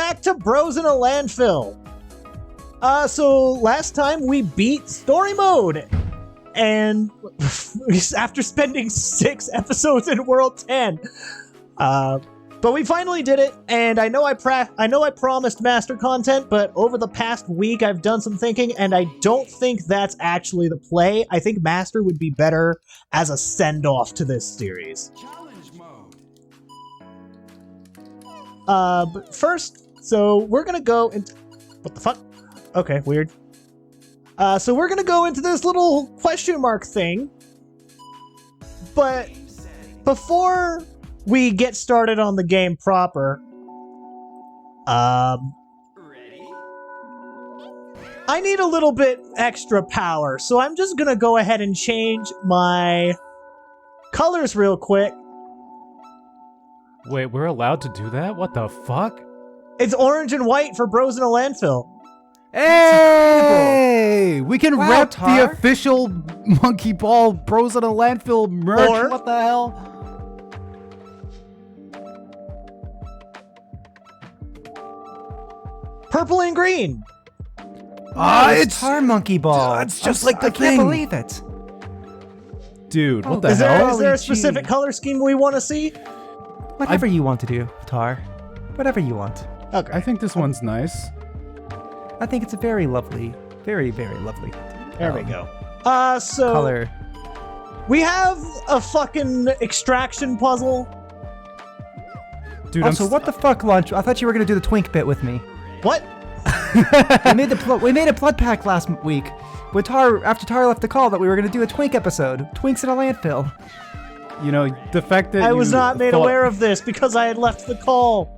back to Bros in a Landfill. So last time we beat story mode, and after spending 6 episodes in World 10, but we finally did it. And I know I promised master content, but over the past week I've done some thinking, and I don't think that's actually the play. I think master would be better as a send-off to this series. But first, so we're gonna go into... What the fuck? Okay, weird. So we're gonna go into this little question mark thing. But before we get started on the game proper, I need a little bit extra power, so I'm just gonna go ahead and change my colors real quick. Wait, we're allowed to do that? What the fuck? It's orange and white for Bros in a Landfill. Hey! We can rep Tar. the official Monkey Ball Bros in a Landfill merch. Or- What the hell? Purple and green. It's Tar Monkey Ball. it's just like the I thing. can't believe it. Dude, what the Is there, hell? is there a Holy specific gee. color scheme we want to see? Whatever you want to do, Tar. Whatever you want. Okay. I think this one's nice. I think it's a very lovely, very, very lovely There we go. So color. we have a fucking extraction puzzle. Dude, Also, what the fuck, Lunch? I thought you were gonna do the Twink bit with me. What? we made a blood pact last week with Tar after Tar left the call that we were gonna do a Twink episode. Twinks in a landfill. You know, the fact that I was you not made thought- aware of this because I had left the call.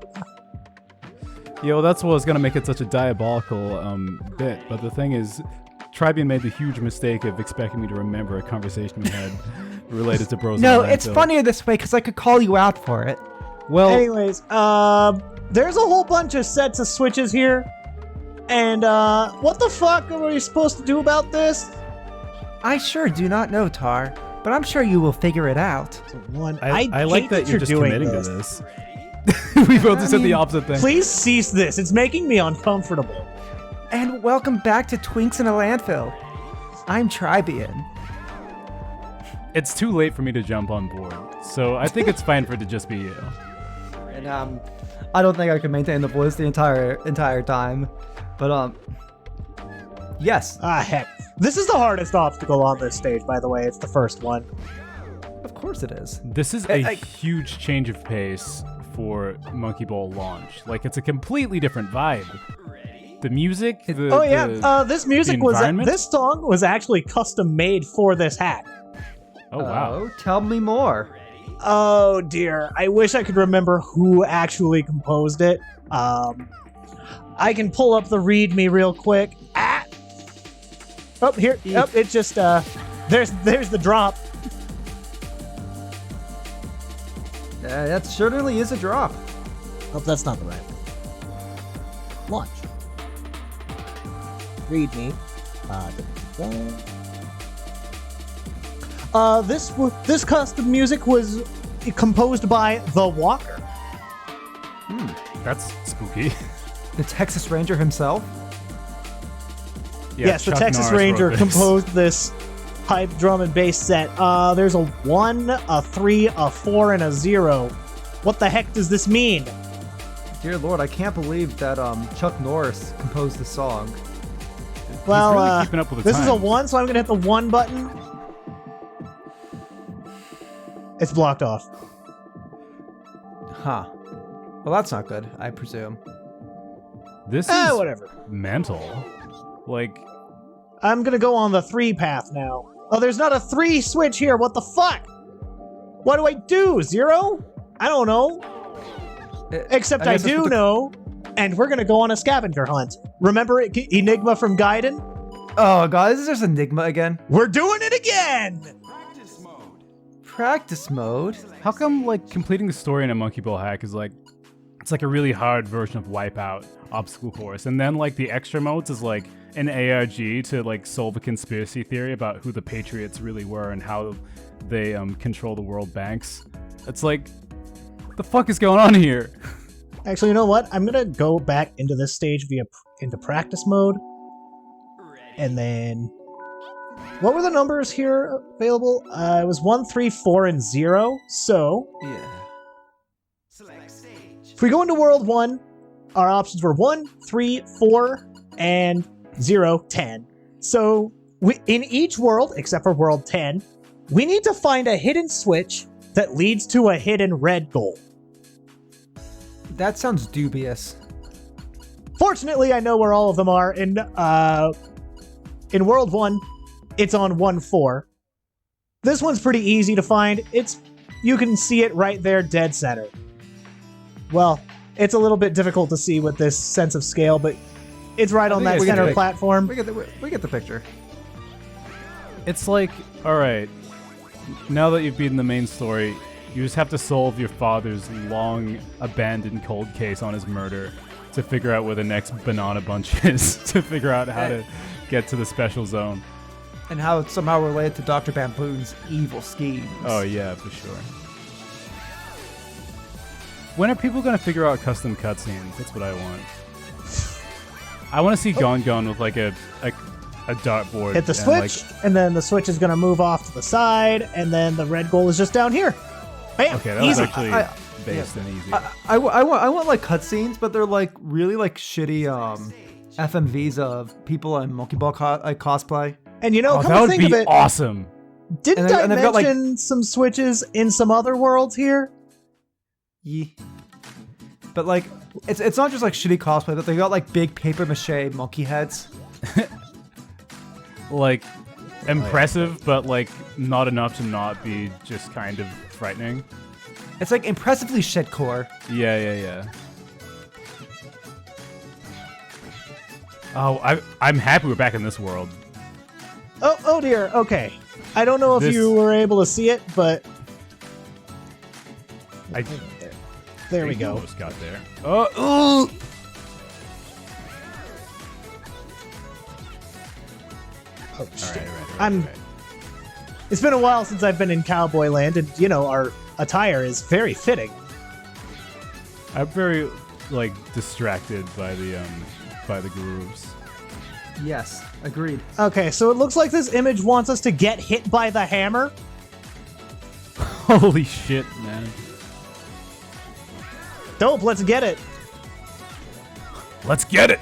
Yo, that's what was gonna make it such a diabolical bit. But the thing is, Trybien made the huge mistake of expecting me to remember a conversation we had related to Bros. No, in a it's Landfill. funnier this way because I could call you out for it. Well, Anyways, there's a whole bunch of sets of switches here. And, what the fuck are we supposed to do about this? I sure do not know, Tar, but I'm sure you will figure it out. One, I like hate that you're just doing committing this. to this. We both just said the opposite thing. Please cease this. It's making me uncomfortable. And welcome back to Twinks in a Landfill. I'm Trybien. It's too late for me to jump on board, so I think it's fine for it to just be you. And I don't think I can maintain the voice the entire time. But yes, Ah, heck. This is the hardest obstacle on this stage, by the way. It's the first one. of course it is. This is a huge change of pace for Monkey Ball launch. Like, it's a completely different vibe. The music, Oh yeah, this music was environment? this song was actually custom made for this hack. Oh wow. Oh, tell me more. Oh dear, I wish I could remember who actually composed it. I can pull up the README real quick. Ah! Oh, here. Yep, it just there's the drop. That certainly is a drop. Oh, that's not the right one. Launch. README. This custom music was composed by The Walker. That's spooky. The Texas Ranger himself. Yeah, Yes, the Chuck Texas Norris Ranger wrote this. composed this pipe, drum, and bass set. There's a 1, a 3, a 4, and a 0. What the heck does this mean? Dear Lord, I can't believe that Chuck Norris composed the song. Well, really keeping up with the this is a times. 1, so I'm gonna hit the 1 button. It's blocked off. Huh. Well, that's not good, I presume. This is Whatever. mental. Like, I'm gonna go on the 3 path now. Oh, there's not a 3 switch here. What the fuck? What do I do? 0? I don't know. Except I guess that's do what the- know. And we're gonna go on a scavenger hunt. Remember Enigma from Gaiden? Oh god, is this Enigma again? We're doing it again! Practice mode? how come like completing the story in a Monkey Ball hack is like, it's like a really hard version of Wipeout obstacle course, and then like the extra modes is like an ARG to like solve a conspiracy theory about who the Patriots really were and how they control the world banks. It's like, what the fuck is going on here? Actually, you know what? I'm gonna go back into this stage into practice mode. And then... What were the numbers here available? It was 1, 3, 4, and 0. So... Yeah. If we go into World 1, our options were 1, 3, 4, and 0, 10. So, in each world, except for World 10, we need to find a hidden switch that leads to a hidden red goal. That sounds dubious. Fortunately, I know where all of them are. In World 1, it's on 1-4. This one's pretty easy to find. You can see it right there, dead center. Well, it's a little bit difficult to see with this sense of scale, but it's right on that center platform. We get the picture. It's like, all right, now that you've beaten the main story, you just have to solve your father's long abandoned cold case on his murder to figure out where the next banana bunch is, to figure out how to get to the special zone. And how it's somehow related to Dr. Bamboon's evil schemes. Oh yeah, for sure. When are people going to figure out custom cutscenes? That's what I want. I want to see Gon Gon with like a dartboard. Hit the switch, and then the switch is going to move off to the side, and then the red goal is just down here. Bam! Okay, that Easy. was actually based and easy. I want like cutscenes, but they're like really like shitty FMVs of people in Monkey Ball cosplay. And you know, come that to would think be of it, awesome. didn't And I they've got, mention some switches in some other worlds here? Yeah. But like, it's not just like shitty cosplay, but they got like big paper mache monkey heads. Like, impressive, but like not enough to not be just kind of frightening. It's like impressively shitcore. Yeah. Oh, I'm happy we're back in this world. Oh dear, okay. I don't know if you were able to see it, but... There we go. Almost got there. Oh, shit. Right. It's been a while since I've been in Cowboy Land, and, you know, our attire is very fitting. I'm very, like, distracted by the grooves. Yes, agreed. Okay, so it looks like this image wants us to get hit by the hammer. Holy shit, man. Dope, let's get it. Let's get it!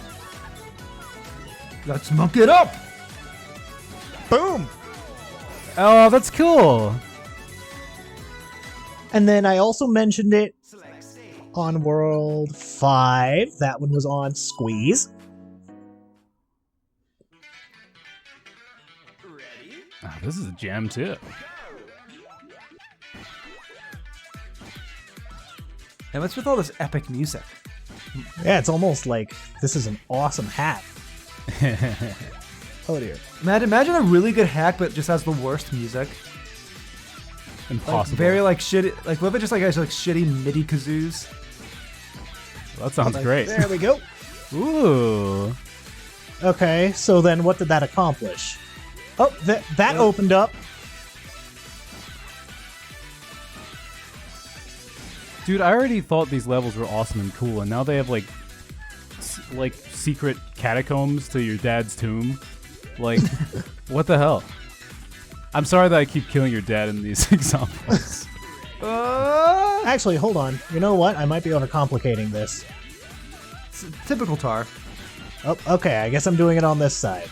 Let's muck it up! Boom! Oh, that's cool. And then I also mentioned it on World 5. That one was on Squeeze. Oh, this is a jam too. And what's with all this epic music? Yeah, it's almost like this is an awesome hack. Oh dear. Imagine a really good hack, but just has the worst music. Impossible. Like, very like shitty. Like, what if it just like has like shitty MIDI kazoos? Well, that sounds great. There we go. Ooh. Okay, so then what did that accomplish? Oh, that opened up. Dude, I already thought these levels were awesome and cool, and now they have like secret catacombs to your dad's tomb. Like, what the hell? I'm sorry that I keep killing your dad in these examples. Actually, hold on. You know what? I might be overcomplicating this. It's typical Tar. Oh, okay. I guess I'm doing it on this side.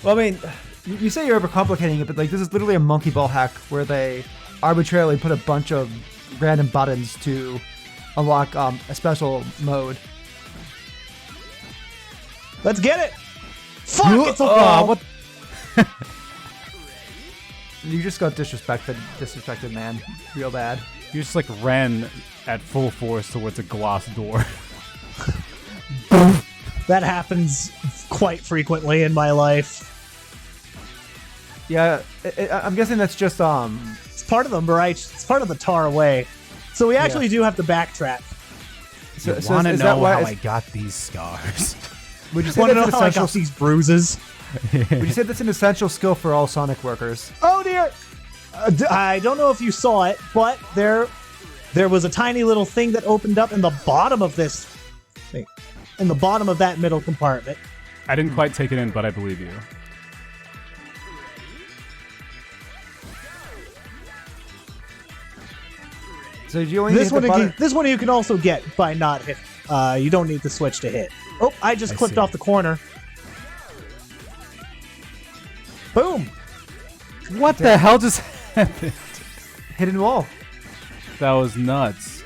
Well, I mean, you say you're overcomplicating it, but like this is literally a monkey ball hack where they arbitrarily put a bunch of random buttons to unlock a special mode. Let's get it! Fuck! It's a wall! What? You just got disrespected, man, real bad. You just like ran at full force towards a glass door. That happens quite frequently in my life. Yeah, I'm guessing that's just It's part of it's part of the Tar way. So we actually do have to backtrack. You want to know how I got these scars? Would you say Want to that's know an how I essential? got these bruises? Would you say that's an essential skill for all Sonic workers? Oh dear! I don't know if you saw it, but there there was a tiny little thing that opened up in the bottom of this thing, in the bottom of that middle compartment. I didn't quite take it in, but I believe you. So do you only This hit the one, button? this one you can also get by not hit. You don't need the switch to hit. Oh, I just clipped see. off the corner. Boom. What the hell just happened? Hidden wall. That was nuts.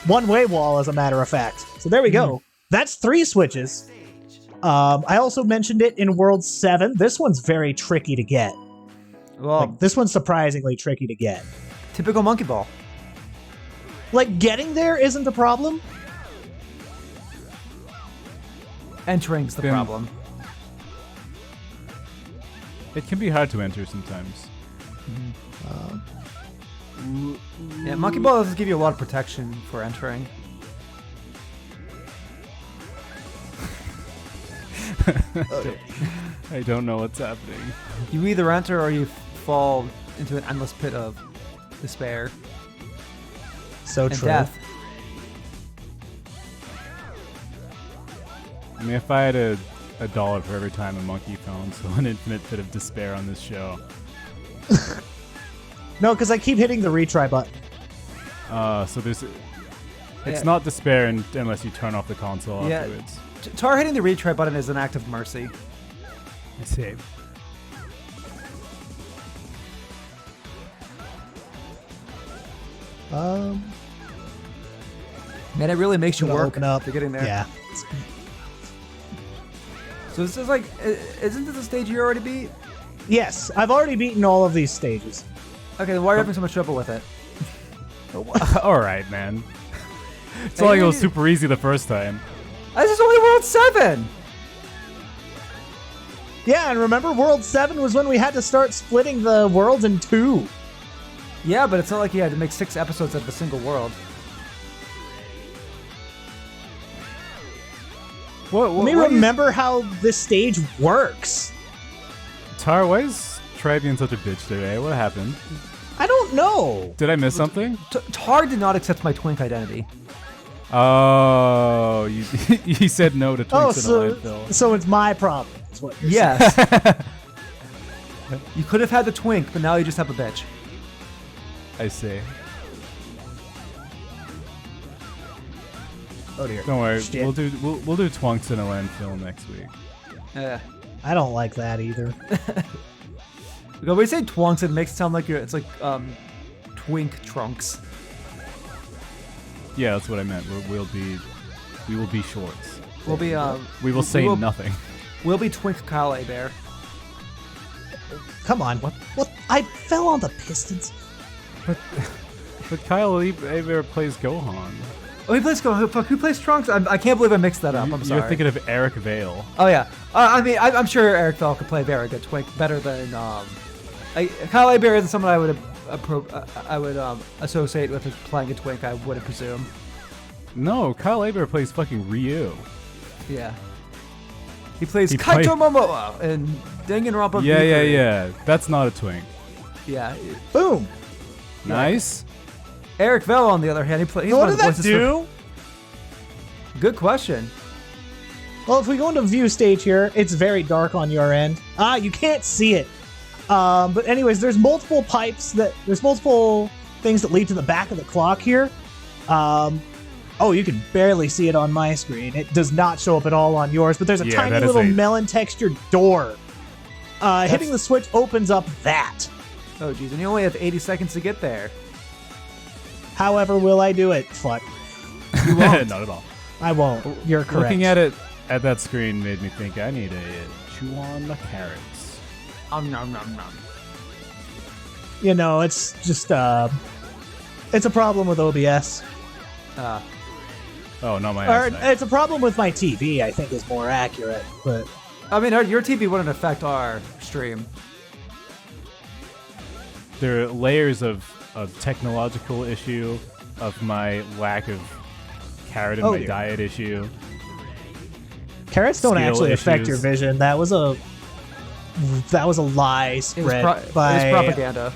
One-way wall, as a matter of fact. So there we go. That's 3 switches. I also mentioned it in World 7. This one's very tricky to get. Well, Like, this one's surprisingly tricky to get. typical monkey ball. Like, getting there isn't a problem. Entering's the Then- problem. It can be hard to enter sometimes. Yeah, monkey ball doesn't give you a lot of protection for entering. I don't know what's happening. You either enter or you fall into an endless pit of despair So and true. death. I mean, if I had a $1 for every time a monkey fell into an infinite pit of despair on this show. No, because I keep hitting the retry button. So there's... It's Yeah. not despair unless you turn off the console Yeah. afterwards. Tar hitting the retry button is an act of mercy. I see. Um, Man, it really makes you gonna work open up. to getting there. Yeah. So this is like, isn't this a stage you already beat? Yes, I've already beaten all of these stages. Okay, then why are you having so much trouble with it? All right, man. It's Hey, not like it you- was super easy the first time. This is only World 7! Yeah, and remember World 7 was when we had to start splitting the worlds in 2. Yeah, but it's not like you had to make 6 episodes out of a single world. What? Let me remember how this stage works. Tar, why is Trybien such a bitch today? What happened? I don't know. Did I miss something? Tar did not accept my twink identity. Oh, you you said no to Oh, Twinks in a landfill. so it's my problem. Is what you're saying. Yes. You could have had the twink, but now you just have a bitch. I see. Oh dear. Don't worry, Shit. we'll do Twunks in a landfill next week. I don't like that either. When we say twunks, it makes it sound like it's like twink trunks. Yeah, that's what I meant. We will be shorts. We'll be We will say will- nothing. We'll be twink Kyle Bear. Come on. What? I fell on the Pistons. But Kyle Eber plays Gohan. Oh, he plays who plays Trunks? I can't believe I mixed that up. I'm sorry. You're thinking of Eric Vale. Oh yeah. I mean, I'm sure Eric Vale could play very good twink, better than Kyle Bear isn't someone I would associate with playing a twink. I would presume. No, Kyle Eber plays fucking Ryu. Yeah. He plays He Kaito play- Momoa and Danganronpa. Yeah, V3. yeah. That's not a twink. Yeah. Boom. Nice. Eric Vale, on the other hand, he's What one of did the that voices do? Good question. Well, if we go into view stage here, it's very dark on your end. You can't see it. But anyways, there's multiple things that lead to the back of the clock here. Oh, you can barely see it on my screen. It does not show up at all on yours, but there's a Yeah, tiny that is little a- melon textured door. Hitting the switch opens up that. Oh, geez, and you only have 80 seconds to get there. However, will I do it? Fuck. Not at all. I won't. You're correct. Looking at it at that screen made me think I need to chew on the carrots. Nom nom nom. You know, it's just it's a problem with OBS. Oh, not my Or eyesight. it's a problem with my TV, I think is more accurate. But I mean, your TV wouldn't affect our stream. There are layers of technological issue, of my lack of carrot in Oh, my dear. diet issue. carrots don't Skill actually affect issues. your vision. That was a lie It was, spread it by was propaganda.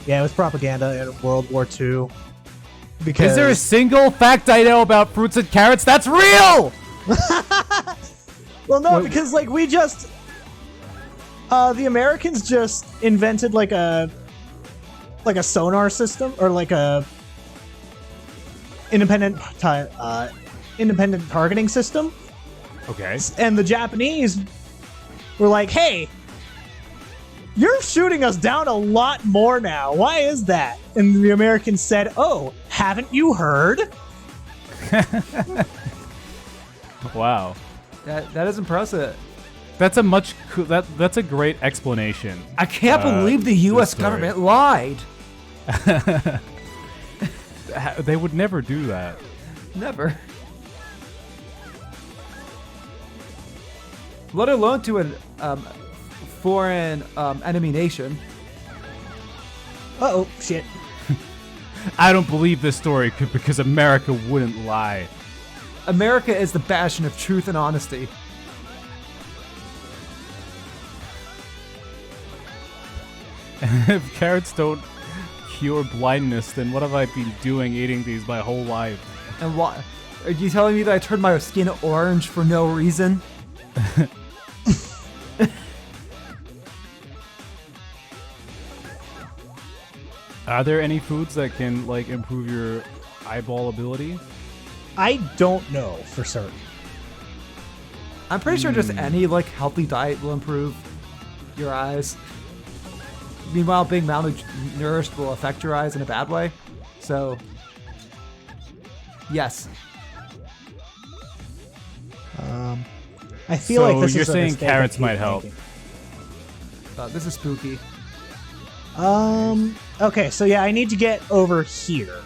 Yeah, it was propaganda in World War II. Because Is there a single fact I know about fruits and carrots that's real? well, no, because like we just the Americans just invented like a sonar system or like a independent targeting system. Okay. And the Japanese were like, "Hey, you're shooting us down a lot more now. Why is that?" And the Americans said, "Oh, haven't you heard?" Wow. That is impressive. That's a great explanation. I can't believe the U.S. government lied. They would never do that. Never. Let alone to a foreign enemy nation. Uh-oh, shit. I don't believe this story because America wouldn't lie. America is the bastion of truth and honesty. If carrots don't cure blindness, then what have I been doing eating these my whole life? And why? Are you telling me that I turned my skin orange for no reason? Are there any foods that can like improve your eyeball ability? I don't know for certain. I'm pretty sure just any like healthy diet will improve your eyes. Meanwhile, being malnourished will affect your eyes in a bad way. So, yes. I feel like this you're is a saying mistake carrots I keep might help. making. This is spooky. Okay, so yeah, I need to get over here.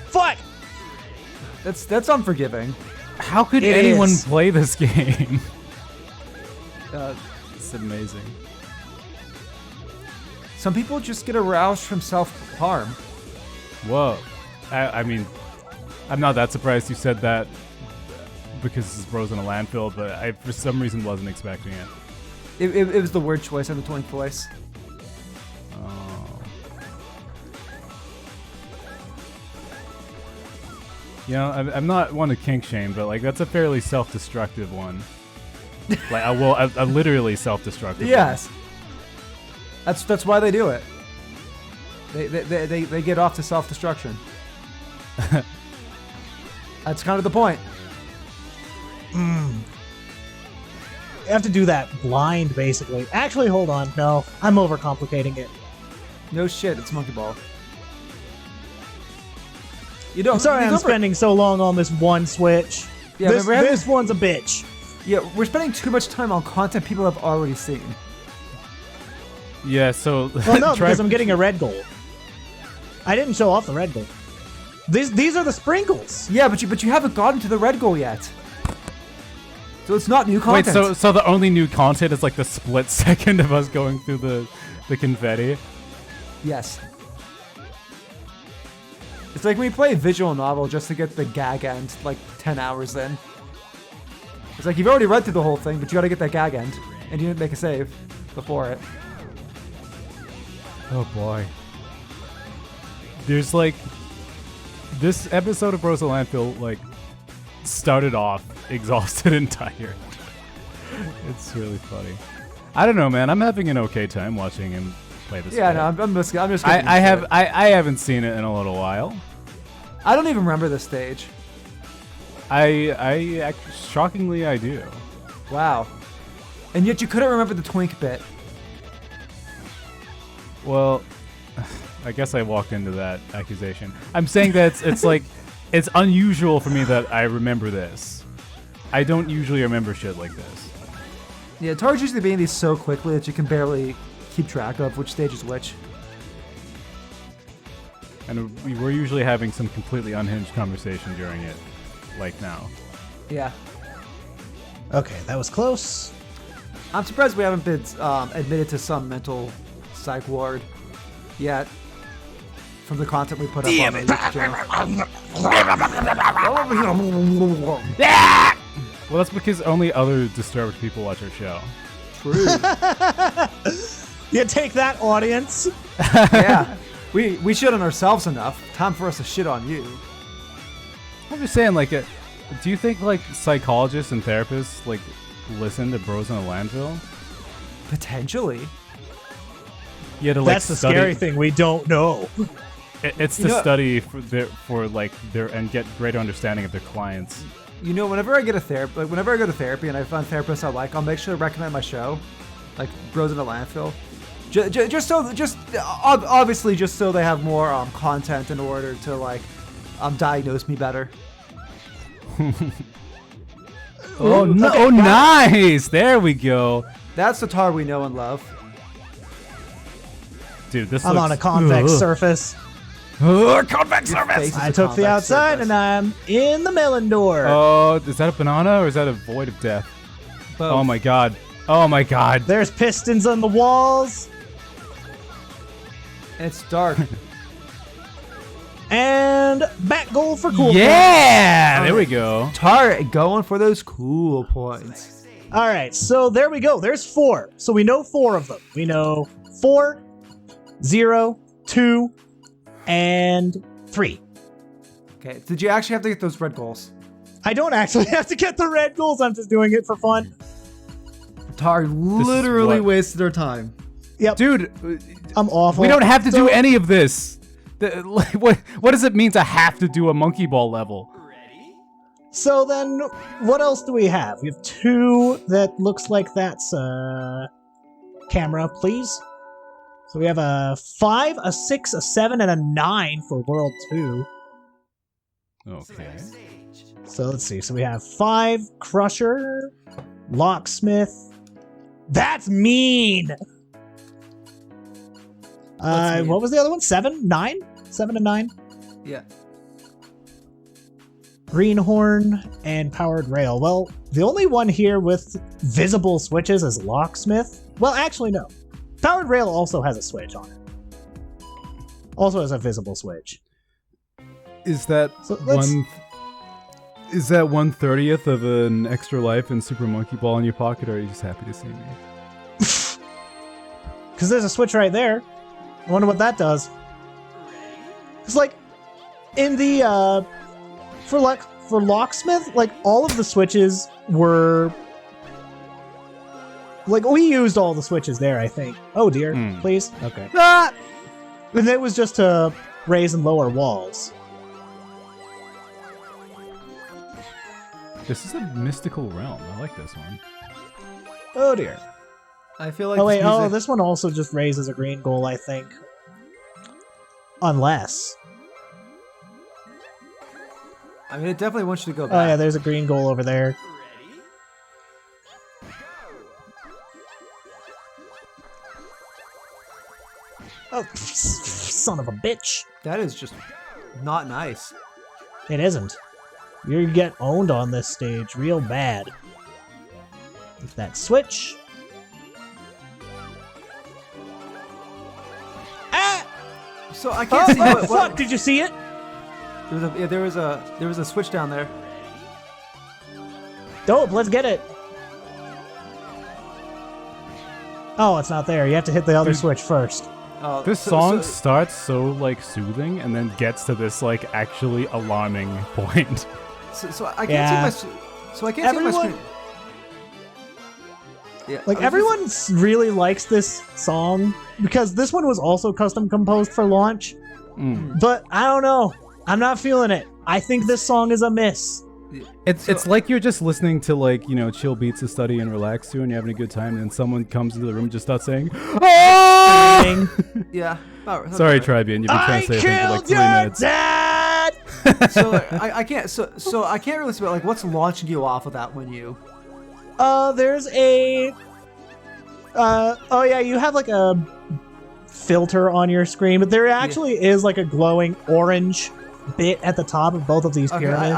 Fuck! That's unforgiving. How could It anyone is. play this game? Uh, It's amazing. some people just get aroused from self-harm. Whoa. I mean, I'm not that surprised you said that because this is Bros in a landfill, but I for some reason wasn't expecting it. It was the word choice and the twink voice. Oh. You know, I'm not one to kink shame, but like that's a fairly self-destructive one. Like a literally self-destructive. Yes. That's why they do it. They get off to self-destruction. That's kind of the point. You have to do that blind, basically. Actually, hold on. No, I'm overcomplicating it. No shit, it's Monkey Ball. You don't. I'm sorry you I'm don't- spending so long on this one Switch. Yeah, this, remember- this one's a bitch. Yeah, we're spending too much time on content people have already seen. Yeah, so Well, no, because I'm getting a red gold. I didn't show off the red gold. These are the sprinkles. Yeah, but you haven't gotten to the red goal yet. So it's not new Wait, content. so the only new content is like the split second of us going through the confetti. Yes. It's like when you play a visual novel just to get the gag end like 10 hours in. It's like you've already read through the whole thing, but you gotta get that gag end. And you didn't make a save before it. Oh boy. There's like this episode of Bros of Landfill like started off exhausted and tired. It's really funny. I don't know, man. I'm having an okay time watching him play this. Yeah, game. no, I'm just getting I used have to it. I haven't seen it in a little while. I don't even remember this stage. Shockingly I do. Wow. And yet you couldn't remember the twink bit. Well, I guess I walked into that accusation. I'm saying that it's like it's unusual for me that I remember this. I don't usually remember shit like this. Yeah, it's hard usually being these so quickly that you can barely keep track of which stage is which. And we're usually having some completely unhinged conversation during it, like now. Yeah. Okay, that was close. I'm surprised we haven't been admitted to some mental psych ward yet from the content we put up on the YouTube channel. Well, that's because only other disturbed people watch our show. True. You take that, audience. Yeah. We shit on ourselves enough. Time for us to shit on you. I'm just saying, like, do you think like psychologists and therapists like listen to Bros in a Landfill? Potentially. Yeah, to like That's the study. scary thing. We don't know. It's to study for their and get greater understanding of their clients. You know, whenever I go to therapy and I find therapists I like, I'll make sure to recommend my show, like Bros in a Landfill, obviously just so they have more content in order to like diagnose me better. Oh no! Okay, Oh, nice! There we go, That's the tar we know and love. dude. This I'm looks, on a convex surface. convex Your surface. face is I a took the convex outside surface. and I'm in the melon door. Oh, is that a banana or is that a void of death? Both. Oh my god! Oh my god! There's pistons on the walls. It's dark. And back goal for cool. Yeah! There we go. Tar going for those cool points. All right, so there we go. There's 4. So we know 4 of them. We know 4, 0, 2, and 3. Okay, did you actually have to get those red goals? I don't actually have to get the red goals. I'm just doing it for fun. Tar literally what- wasted our time. Yep. Dude, I'm awful. we don't have to do So- any of this. What does it mean to have to do a monkey ball level? So then, what else do we have? We have 2 that looks like that's camera, please. So we have a 5, a 6, a 7, and a 9 for World 2. Okay. So let's see. So we have 5, Crusher, Locksmith. That's mean! Mean? What was the other one? 7? 9? 7 and 9? Yeah. Greenhorn and Powered Rail. Well, the only one here with visible switches is Locksmith. Well, actually, no. Powered Rail also has a switch on it. Also has a visible switch. Is that So let's- one? Is that 1/30th of an extra life in Super Monkey Ball in your pocket, or are you just happy to see me? Because there's a switch right there. I wonder what that does. It's like, in the, for Locksmith, like, all of the switches were... Like, we used all the switches there, I think. Oh, dear. Hmm. Please? Okay. Ah! And it was just to raise and lower walls. This is a mystical realm. I like this one. Oh, dear. I feel like Oh, wait. this Oh, music- this one also just raises a green goal, I think. Unless. I mean, it definitely wants you to go Oh, back. yeah, there's a green goal over there. Oh, son of a bitch. That is just not nice. It isn't. You get owned on this stage real bad. With that switch. Ah! So I Oh, can't see oh, what, fuck! Did you see it? there was a switch down there. Dope, let's get it. Oh, it's not there. You have to hit the other switch first. This song starts so like soothing, and then gets to this like actually alarming point. So I can't Yeah. see my. So I can't see my Everyone- screen. Yeah, Like, I was everyone really likes this song because this one was also custom composed for launch. But I don't know. I'm not feeling it. I think this song is a miss. It's like you're just listening to like, you know, chill beats to study and relax to, and you're having a good time, and then someone comes into the room and just starts saying, "Oh!" Ding. Yeah. That's Sorry, all right. Trybien, you've been I trying to say a thing for like killed 3 your minutes. dad! So I can't. So I can't really see like what's launching you off of that when you. There's a... oh yeah, you have like a filter on your screen, but there actually is like a glowing orange bit at the top of both of these Okay, pyramids.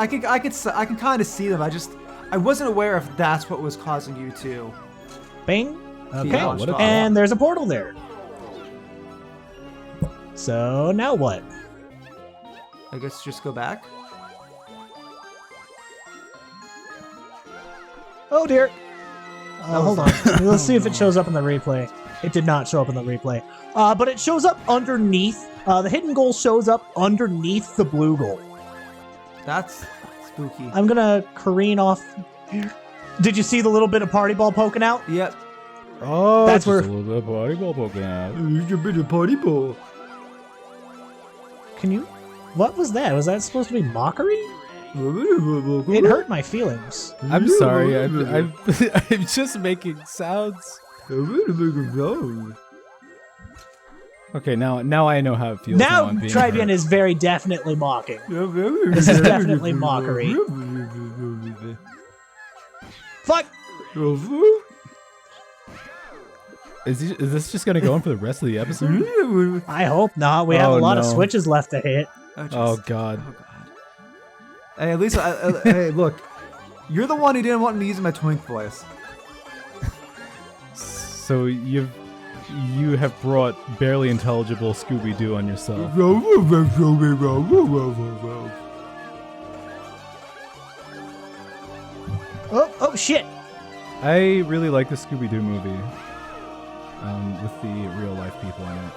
I can kind of see them. I wasn't aware if that's what was causing you to. Bing. Okay. Yeah, what a- And there's a portal there. So now what? I guess just go back. Oh dear. Hold on. Let's see if it shows up in the replay. It did not show up in the replay. But it shows up underneath. The hidden goal shows up underneath the blue goal. That's spooky. I'm gonna careen off. Did you see the little bit of party ball poking out? Yep. Oh, That's that's where- a little bit of party ball poking out. It's a bit of party ball. Can you? What was that? Was that supposed to be mockery? It hurt my feelings. I'm sorry. I'm just making sounds. Okay, now I know how it feels. Now I'm being Trybien hurt. is very definitely mocking. This is definitely mockery. Fuck! Is this just gonna go on for the rest of the episode? I hope not. We have a Oh, lot of no. switches left to hit. Oh god. Hey, at least, hey, look. You're the one who didn't want me using my twink voice. So you have brought barely intelligible Scooby-Doo on yourself. Oh shit! I really like the Scooby-Doo movie. With the real life people in it.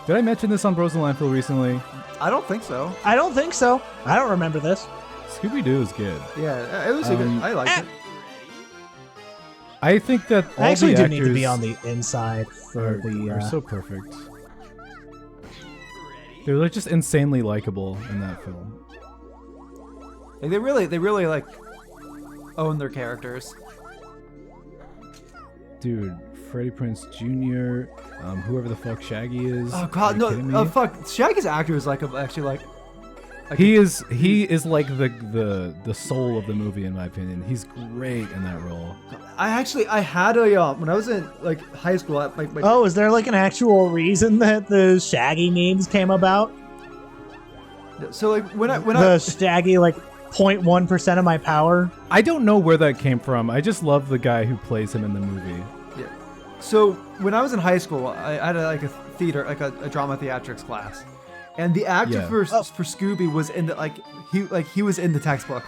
Did I mention this on Bros in Landfill recently? I don't think so. I don't think so. I don't remember this. Scooby-Doo is good. Yeah, it was a good. I liked it. I think that all I actually the do need to be actors on the inside for are the. so perfect. They're like just insanely likable in that film. Like, they really like own their characters. Dude, Freddie Prinze Jr., whoever the fuck Shaggy is. Oh god, Are you kidding me? no! Fuck, Shaggy's actor is like actually like. He is like the soul of the movie in my opinion. He's great in that role. I had a when I was in like high school. Like Oh, is there like an actual reason that the Shaggy memes came about? so like when I The Shaggy like 0.1% of my power. I don't know where that came from. I just love the guy who plays him in the movie. So when I was in high school, I had a theater, like a drama theatrics class, and the actor Yeah. for Scooby was in the he was in the textbook.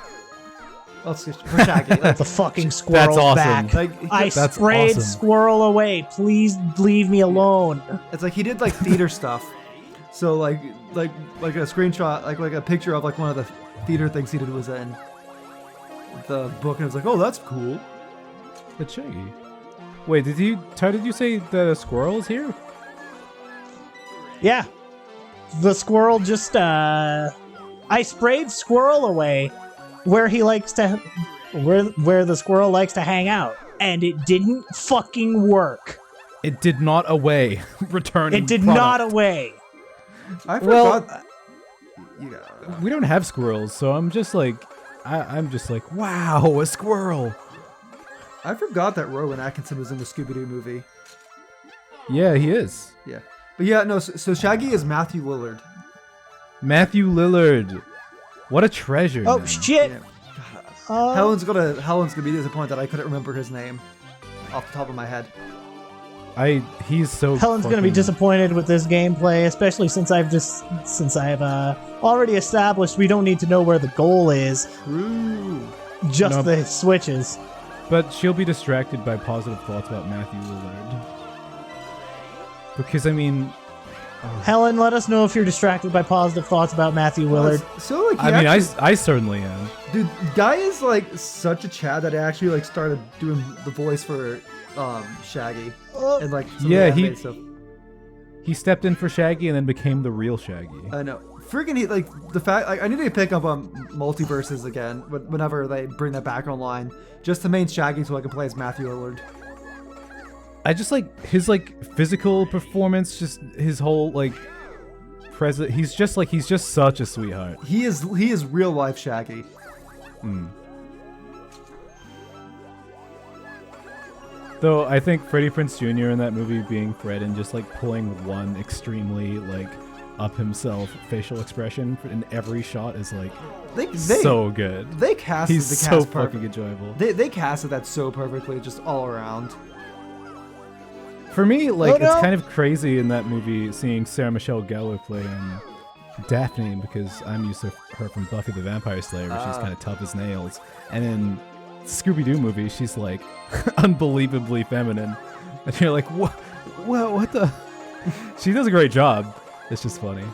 Oh, for Shaggy. Like, The fucking squirrel's awesome. back. like I That's sprayed awesome. squirrel away. Please leave me alone. it's like he did like theater stuff. So like a screenshot, like a picture of like one of the theater things he did was in the book, and it was like, oh, that's cool. It's Shaggy. Wait, did you say that a squirrel is here? Yeah. The squirrel just I sprayed squirrel away where he likes to where the squirrel likes to hang out, and it didn't fucking work. It did not away. Returning. It did product. not away. I Well, forgot. We don't have squirrels, so I'm just like, I'm just like, wow, a squirrel. I forgot that Rowan Atkinson was in the Scooby-Doo movie. Yeah, he is. Yeah, but yeah, no. So Shaggy is Matthew Lillard. Matthew Lillard. What a treasure. Oh man. shit. Yeah. Helen's gonna be disappointed that I couldn't remember his name off the top of my head. He's so. Helen's gonna be fucking- disappointed with this gameplay, especially since I've already established we don't need to know where the goal is, True. just No. the switches. But she'll be distracted by positive thoughts about Matthew Lillard. Because I mean, Helen, let us know if you're distracted by positive thoughts about Matthew Willard. So like, I certainly am. dude, guy is like such a Chad that I actually like started doing the voice for Shaggy and like some of the Yeah, animated stuff. He stepped in for Shaggy and then became the real Shaggy. I know. Freaking he like the fact like I need to pick up on multiverses again whenever they bring that back online, just to main Shaggy so I can play as Matthew Lillard. I just like his like physical performance, just his whole like present. He's just such a sweetheart. He is real life Shaggy. Though I think Freddie Prinze Jr. in that movie being Fred and just like pulling one extremely like up himself facial expression in every shot is like so good. They casted He's the so cast fucking perfect. enjoyable. They casted that so perfectly, just all around. For me, like, Oh, no. it's kind of crazy in that movie seeing Sarah Michelle Gellar play Daphne, because I'm used to her from Buffy the Vampire Slayer, where she's kind of tough as nails. And in Scooby-Doo movie, she's like unbelievably feminine. And you're like, what? Well, what the? She does a great job. It's just funny.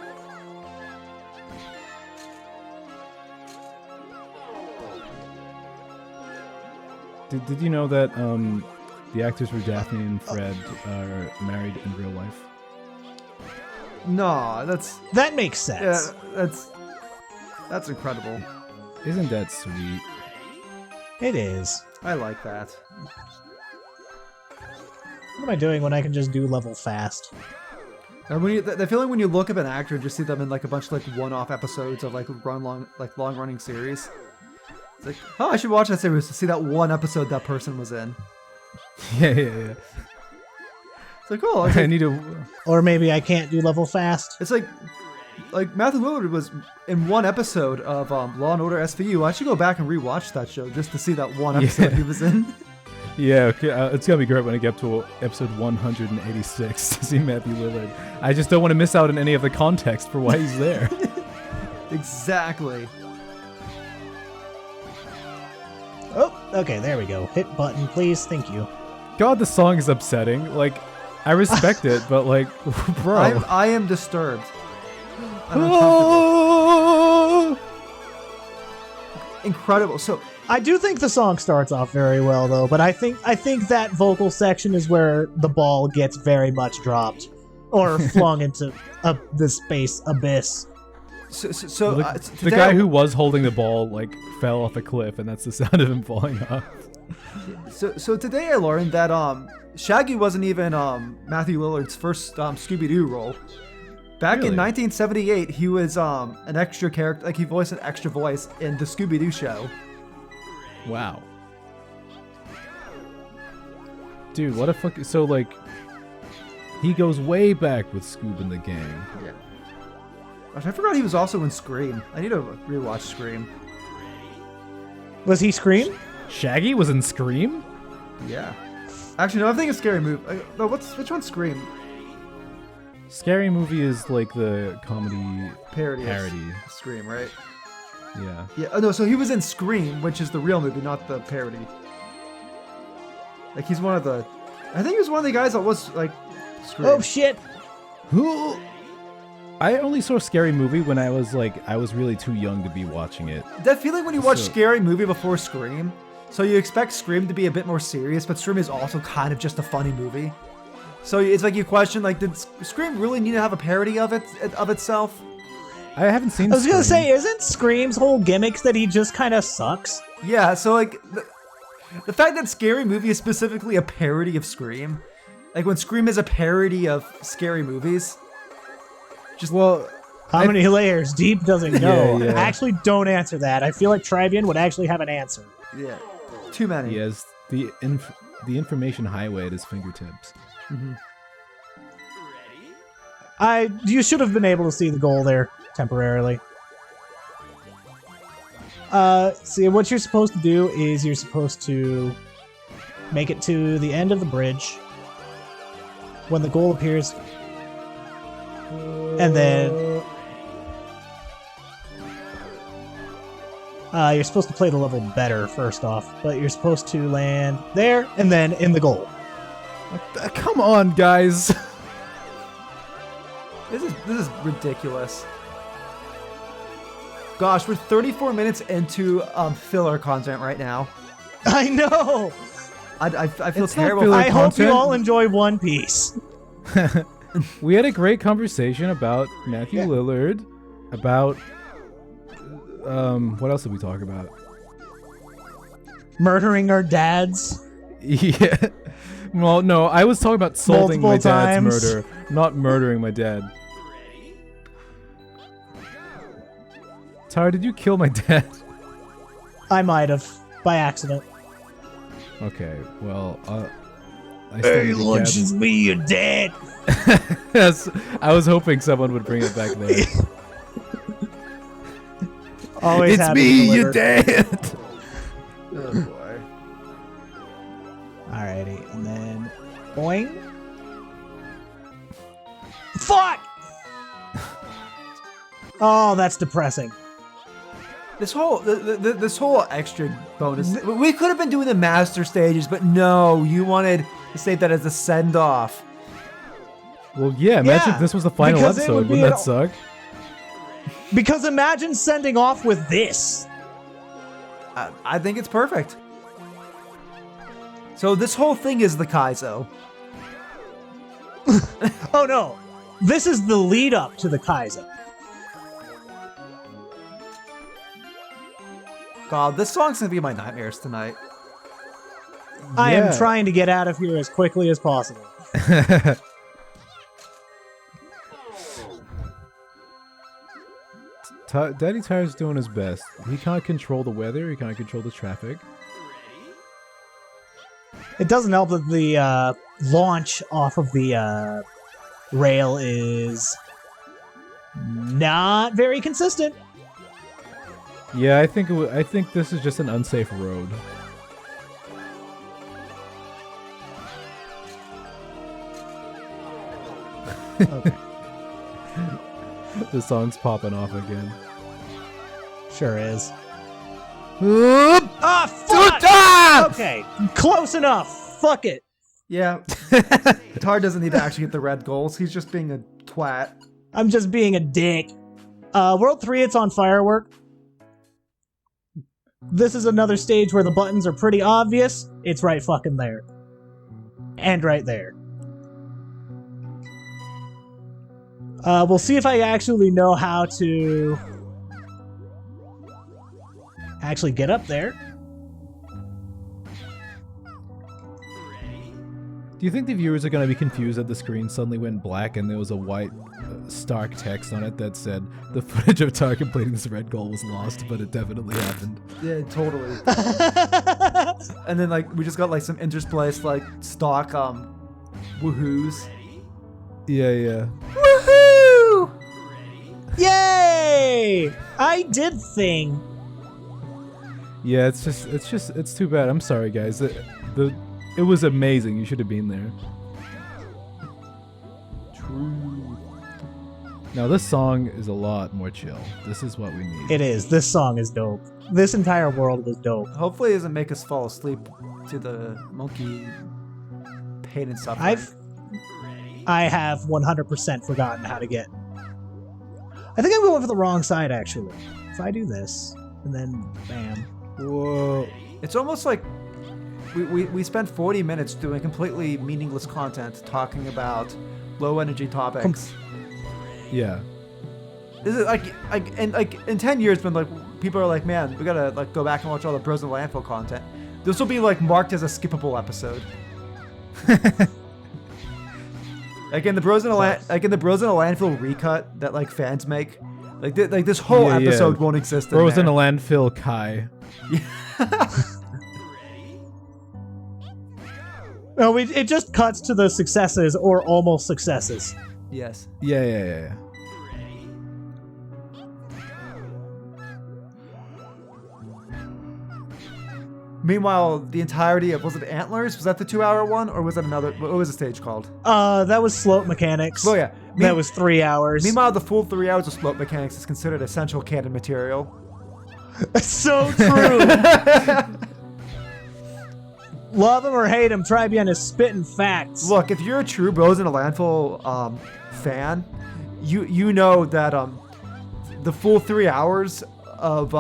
Did you know that the actors for Daphne and Fred are married in real life? No, That makes sense. that's incredible. Isn't that sweet? It is. I like that. What am I doing when I can just do level fast? And when the feeling when you look up an actor and just see them in like a bunch of like one-off episodes of like long-running series, it's like, oh, I should watch that series to see that one episode that person was in. Yeah. It's like, oh, I need to. Or maybe I can't do level fast. It's like Matthew Lillard was in one episode of Law and Order SVU. I should go back and rewatch that show just to see that one episode he was in. Yeah, okay. It's gonna be great when I get up to episode 186 to see Matthew Lillard. I just don't want to miss out on any of the context for why he's there. Exactly. Oh, okay, there we go. Hit button, please. Thank you. God, the song is upsetting. Like, I respect it, but like, bro. I am disturbed. Incredible. So I do think the song starts off very well, though. But I think that vocal section is where the ball gets very much dropped or flung into the space abyss. The guy who was holding the ball like fell off a cliff, and that's the sound of him falling off. So today I learned that Shaggy wasn't even Matthew Lillard's first Scooby-Doo role. Back in 1978, he was an extra character, like he voiced an extra voice in the Scooby-Doo show. Wow. Dude, what a fuck... So, like, he goes way back with Scoob and the gang. Yeah. Gosh, I forgot he was also in Scream. I need to rewatch Scream. Was he Scream? Shaggy was in Scream? Yeah. Actually, no, I think it's Scary Movie. No, which one's Scream? Scary Movie is like the comedy Parody. of Scream, right? Yeah. Yeah. Oh no, so he was in Scream, which is the real movie, not the parody. Like he's one of the, I think he was one of the guys that was like Scream. Oh shit! Who? I only saw Scary Movie when I was really too young to be watching it. That feeling when you watch Scary Movie before Scream, so you expect Scream to be a bit more serious, but Scream is also kind of just a funny movie. So it's like you question, like, did Scream really need to have a parody of itself? I haven't seen. I was gonna say, isn't Scream's whole gimmick that he just kind of sucks? Yeah. So like, the fact that Scary Movie is specifically a parody of Scream, like when Scream is a parody of scary movies. Just how many layers deep does it go? Yeah. Actually, don't answer that. I feel like Trybien would actually have an answer. Yeah, too many. He has the information highway at his fingertips. Mm-hmm. You should have been able to see the goal there temporarily. See, what you're supposed to do is you're supposed to make it to the end of the bridge when the goal appears, and then you're supposed to play the level better first off, but you're supposed to land there and then in the goal. Come on, guys. This is ridiculous. Gosh, we're 34 minutes into filler content right now. I know. I feel It's not terrible. filler I hope you content. all enjoy One Piece. We had a great conversation about Matthew Lillard, about what else did we talk about? Murdering our dads. Yeah. Well, no, I was talking about solving my Multiple dad's times. murder, not murdering my dad. Tara, did you kill my dad? I might have by accident. Okay, well, I still need to Lunch is me, your dad. Yes, I was hoping someone would bring it back there. Always It's happy to me, your deliver. dad. Oh boy. Alrighty, and then boing. Fuck! Oh, that's depressing. This whole this whole extra bonus. We could have been doing the master stages, but no, you wanted to save that as a send off. Well, yeah, imagine Yeah, if this was the final because it episode. would be Wouldn't that an- suck? Because imagine sending off with this. I think it's perfect. So this whole thing is the Kaizo. Oh no, this is the lead up to the Kaizo. God, this song's gonna be my nightmares tonight. I am Yeah. trying to get out of here as quickly as possible. Daddy Tire's doing his best. He can't control the weather. He can't control the traffic. It doesn't help that the launch off of the rail is not very consistent. Yeah, I think I think this is just an unsafe road. Okay. The song's popping off again. Sure is. Ah, fuck! Okay, close enough. Fuck it. Yeah. Tar doesn't need to actually get the red goals. He's just being a twat. I'm just being a dick. World 3, it's on firework. This is another stage where the buttons are pretty obvious. It's right fucking there. And right there. We'll see if I actually know how to actually get up there. Do you think the viewers are going to be confused that the screen suddenly went black and there was a white stark text on it that said the footage of Tar completing this red goal was lost, but it definitely happened? Yeah, totally. And then like we just got like some interspliced like stock woohoos. Yeah. Woohoo! Yay! I did thing. Yeah, it's too bad. I'm sorry, guys. It was amazing. You should have been there. True. Now this song is a lot more chill. This is what we need. It is. This song is dope. This entire world was dope. Hopefully it doesn't make us fall asleep to the monkey pain and suffering. I have 100% forgotten how to get. I think I'm going for the wrong side, actually. If I do this, and then bam. Whoa. It's almost like we spent 40 minutes doing completely meaningless content talking about low energy topics. Yeah. This is like in 10 years when like people are like, man, we gotta like go back and watch all the Bros in the Landfill content. This will be like marked as a skippable episode. Like in the Bros in a Landfill recut that like fans make, like this whole episode won't exist. Bros in a Landfill Kai. No, it just cuts to the successes or almost successes. Yes. Yeah. Meanwhile, the entirety of, was it Antlers? Was that the 2-hour one, or was that another? What was the stage called? That was Slope Mechanics. Oh yeah, that was 3 hours. Meanwhile, the full 3 hours of Slope Mechanics is considered essential canon material. So true. Love him or hate him, Trybien is spitting facts. Look, if you're a true Bros in a Landfill fan, you know that the full 3 hours of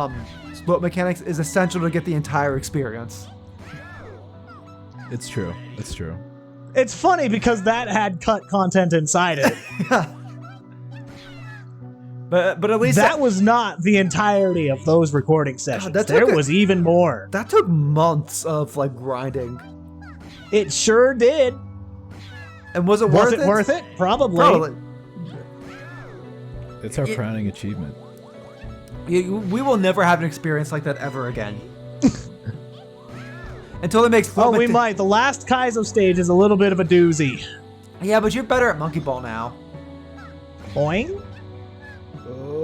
Slope Mechanics is essential to get the entire experience. It's true. It's true. It's funny because that had cut content inside it. But at least that was not the entirety of those recording sessions. that There took was even more. that took months of like grinding. It sure did. And was it Was worth it it? worth it? Probably. Probably. It's our crowning achievement. We will never have an experience like that ever again. Until it makes Oh, we might. The last Kaizo stage is a little bit of a doozy. Yeah, but you're better at Monkey Ball now. Boing?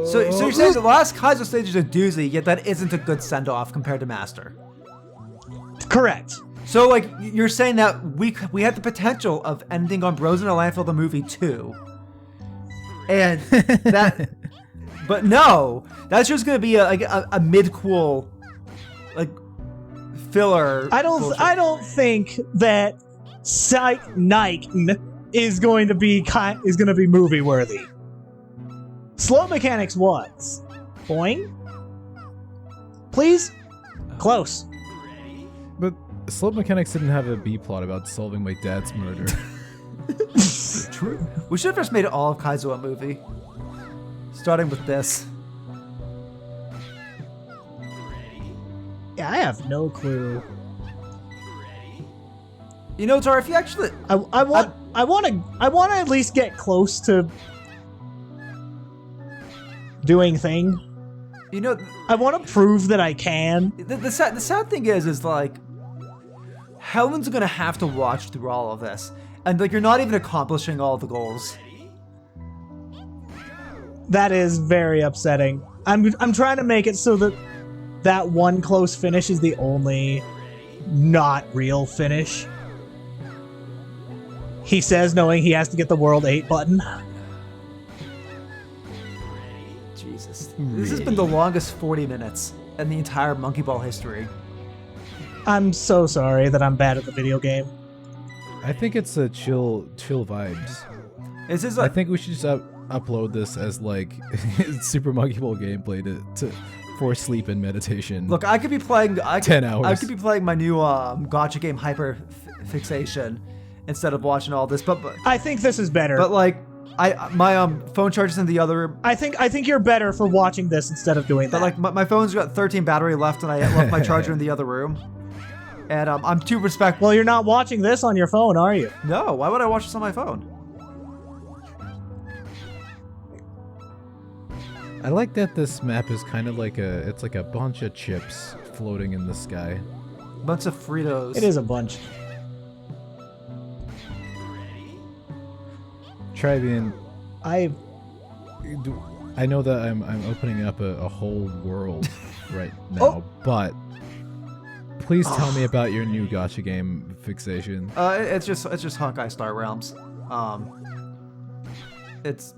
So you're saying the last Kaizo stage is a doozy, yet that isn't a good send-off compared to Master. Correct. So like you're saying that we have the potential of ending on Bros in a Landfill the movie 2. And that but no, that's just going to be a mid-cool like filler. I bullshit. don't think that Psych Nike is going to be movie worthy. Slow mechanics was. Boing. Please? Close. But Slow Mechanics didn't have a B plot about solving my dad's murder. True. We should have just made all of Kaizo a movie. Starting with this. Yeah, I have no clue. You know, Tar, if you actually... I want to at least get close to doing thing. You know... I want to prove that I can. The sad thing is like... Helen's gonna have to watch through all of this. And, like, you're not even accomplishing all the goals. That is very upsetting. I'm trying to make it so that one close finish is the only not real finish. He says, knowing he has to get the World 8 button. Jesus. This has been the longest 40 minutes in the entire Monkey Ball history. I'm so sorry that I'm bad at the video game. I think it's a chill vibes. Is this I like... think we should just upload this as like Super Monkey Ball gameplay for sleep and meditation. Look, I could be playing... 10 hours. I could be playing my new gacha game Hyper Fixation instead of watching all this, but I think this is better. But like, my phone charges in the other room. I think you're better for watching this instead of doing that. But like, my phone's got 13 battery left, and I left my charger in the other room. And I'm too respectful. Well, you're not watching this on your phone, are you? No, why would I watch this on my phone? I like that this map is kind of like it's like a bunch of chips floating in the sky. Bunch of Fritos. It is a bunch. Trybien, I know that I'm opening up a whole world right now, but please tell me about your new gacha game Fixation. It's just Honkai Star Realms. It's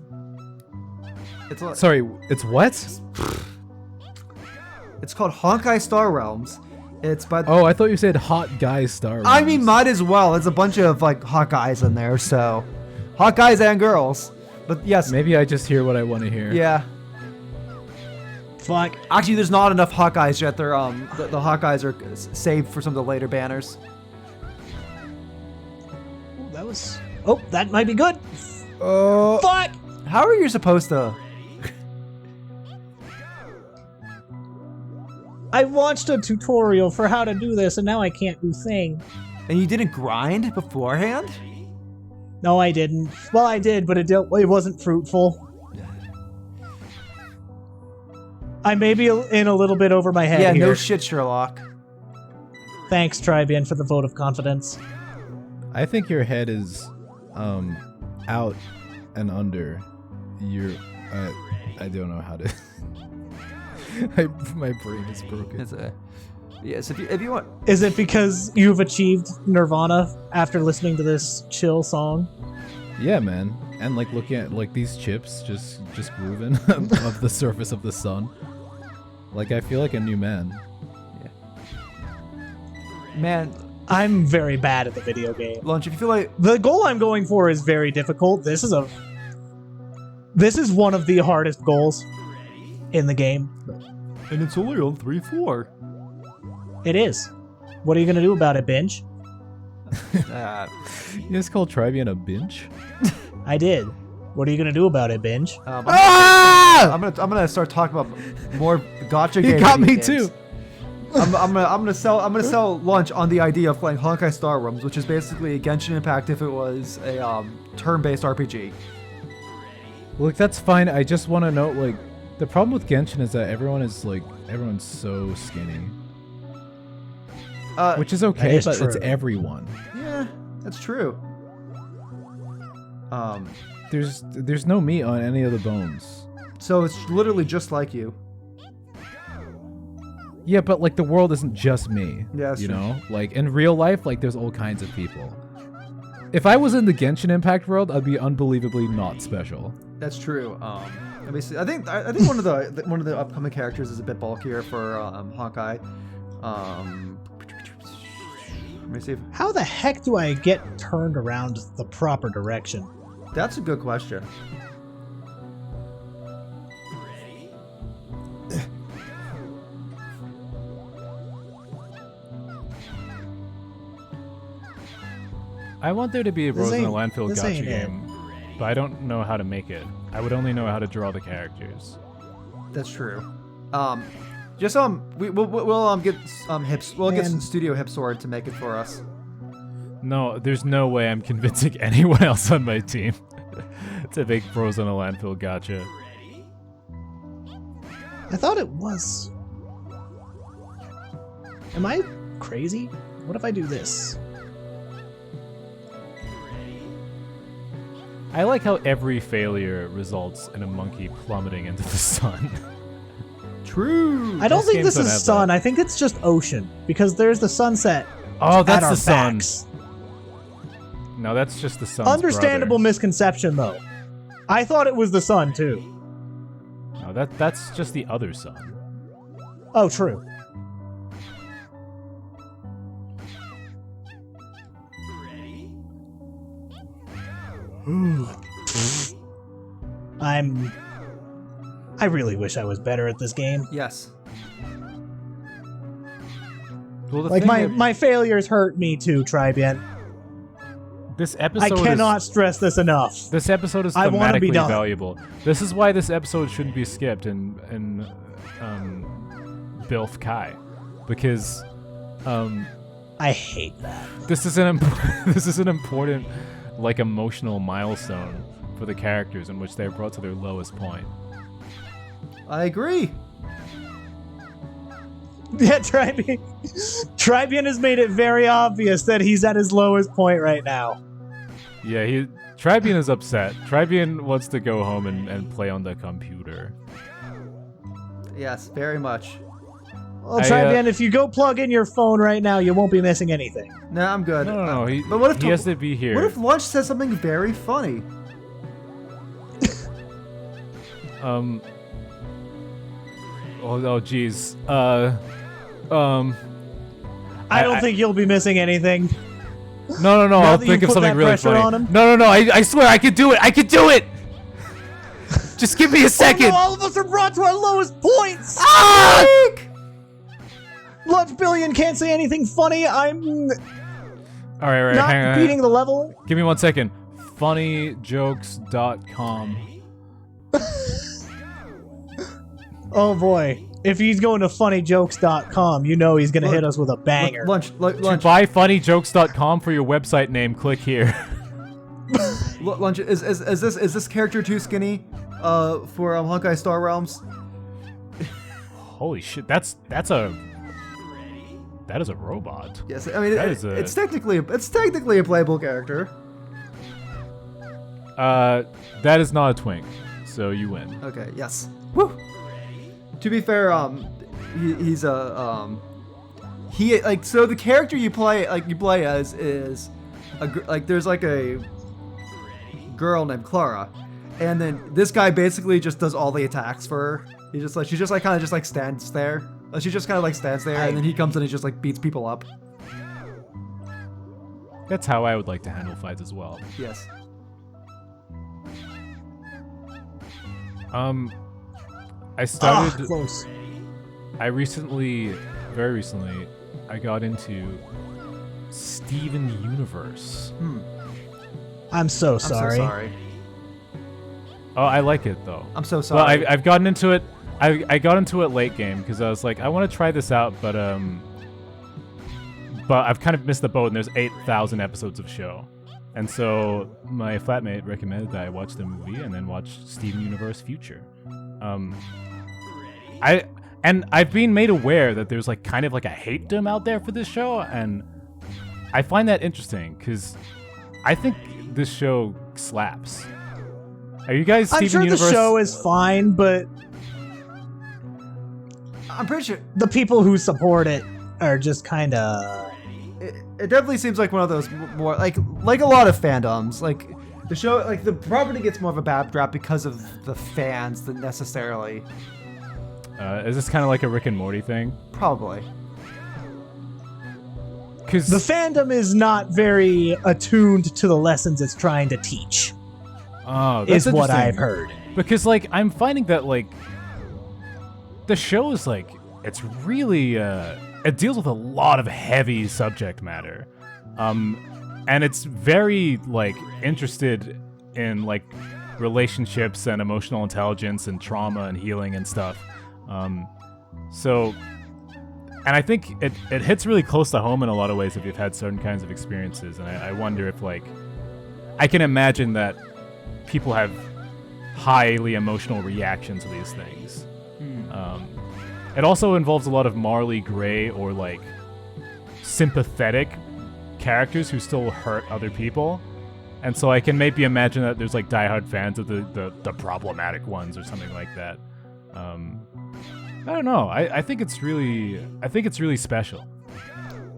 Sorry, it's what? It's called Honkai Star Realms. It's by... Oh, I thought you said Hot Guy Star Realms. I mean, might as well. It's a bunch of like hot guys in there, so hot guys and girls. But yes, maybe I just hear what I want to hear. yeah. fuck. Actually, there's not enough hot guys yet. They're the hot guys are saved for some of the later banners. Ooh, that was. Oh, that might be good. Fuck. How are you supposed to? I watched a tutorial for how to do this, and now I can't do thing. And you didn't grind beforehand? No, I didn't. Well, I did, but it wasn't fruitful. I may be in a little bit over my head Yeah, here. no shit, Sherlock. Thanks, Trybien, for the vote of confidence. I think your head is out and under. I don't know how to. My brain is broken. Yes, if you want. Is it because you've achieved nirvana after listening to this chill song? Yeah, man. And like looking at like these chips just grooving of the surface of the sun. Like I feel like a new man. Yeah. Man, I'm very bad at the video game. Lunch, if you feel like The goal I'm going for is very difficult. This is one of the hardest goals in the game. and it's only on 3-4. It is. What are you gonna do about it, Binge? You just called Trybien a binge? I did. What are you gonna do about it, Binge? I'm gonna start talking about more gotcha games. He got me too. I'm gonna sell Lunch on the idea of playing Honkai Star Realms, which is basically Genshin Impact if it was a turn-based RPG. Look, that's fine. I just want to know, like, the problem with Genshin is that everyone's so skinny. Which is okay, That is but it's true. everyone. Yeah, that's true. There's no meat on any of the bones. So it's literally just like you. Yeah, but like the world isn't just me. Yeah, that's you true. know, like in real life, like there's all kinds of people. If I was in the Genshin Impact world, I'd be unbelievably not special. That's true. Obviously, I think one of the upcoming characters is a bit bulkier for Honkai. Let me see. How the heck do I get turned around the proper direction? That's a good question. I want there to be a This Rose in a ain't- Landfill this gacha ain't it. game, but I don't know how to make it. I would only know how to draw the characters. That's true. Just we'll get hips. We'll get Man. Studio Hipsword to make it for us. No, there's no way I'm convincing anyone else on my team to make Rose in a Landfill gacha. I thought it was. Am I crazy? What if I do this? I like how every failure results in a monkey plummeting into the sun. True. I don't Most think games this don't is have sun. that. I think it's just ocean because there's the sunset Oh, at that's our the sun. backs. No, that's just the sun's Understandable brother. misconception though. I thought it was the sun too. No, that's just the other sun. Oh, true. I really wish I was better at this game. Yes. Well, the Like thing my failures hurt me too, Trybien. this I episode cannot is stress this enough. this episode is I wanna be thematically done. valuable. This is why this episode shouldn't be skipped in Bilf Kai, because I hate that. this is an this is an important like emotional milestone for the characters in which they're brought to their lowest point. I agree. Yeah, Trybien has made it very obvious that he's at his lowest point right now. Yeah, Trybien is upset. Trybien wants to go home and play on the computer. Yes, very much. Well, I, Trybien, if you go plug in your phone right now, you won't be missing anything. Nah, I'm good. No. But what if he has to be here? What if Lunch says something very funny? Oh, geez. I don't think you'll be missing anything. No. Now I'll that you think of put something that really pressure funny. on him? No. I swear I could do it. I could do it. Just give me a second. Oh, no, all of us are brought to our lowest points. Ah! Lunchbillion can't say anything funny. I'm All right, not hang on. beating the level. Give me 1 second. Funnyjokes.com. Oh boy. If he's going to funnyjokes.com, you know he's going to hit us with a banger. Lunch. To buy funnyjokes.com for your website name, click here. Lunch. Is this character too skinny? For Honkai Star Realms. Holy shit, that is a robot. Yes, I mean That it's is a- technically a playable character. That is not a twink, so you win. Okay. Yes. Woo. To be fair, he's a he like so the character you play as is there's like a girl named Clara, and then this guy basically just does all the attacks for her. She just kind of stands there. She just kind of like stands there, and then he comes in and just like beats people up. That's how I would like to handle fights as well. Yes. I started. Close. Very recently, I got into Steven Universe. I'm so I'm sorry. so sorry. Oh, I like it though. I'm so Well, sorry. I've gotten into it. I got into it late game because I was like, I want to try this out, but I've kind of missed the boat, and there's 8,000 episodes of show, and so my flatmate recommended that I watch the movie and then watch Steven Universe Future. I've been made aware that there's like kind of like a hatedom out there for this show, and I find that interesting because I think this show slaps. Are you guys I'm Steven sure Universe? the show is fine, but I'm pretty sure the people who support it are just kind of. it definitely seems like one of those more like a lot of fandoms. Like the show, like the property gets more of a bad rap because of the fans than necessarily. Is this kind of like a Rick and Morty thing? Probably. because The fandom is not very attuned to the lessons it's trying to teach. oh, that's Is what interesting. I've heard. Because like I'm finding that like the show is like it's really it deals with a lot of heavy subject matter, and it's very like interested in like relationships and emotional intelligence and trauma and healing and stuff. So, and I think it hits really close to home in a lot of ways if you've had certain kinds of experiences. And I wonder if like I can imagine that people have highly emotional reaction to these things. It also involves a lot of morally gray or like sympathetic characters who still hurt other people, and so I can maybe imagine that there's like diehard fans of the problematic ones or something like that. I don't know. I think it's really special.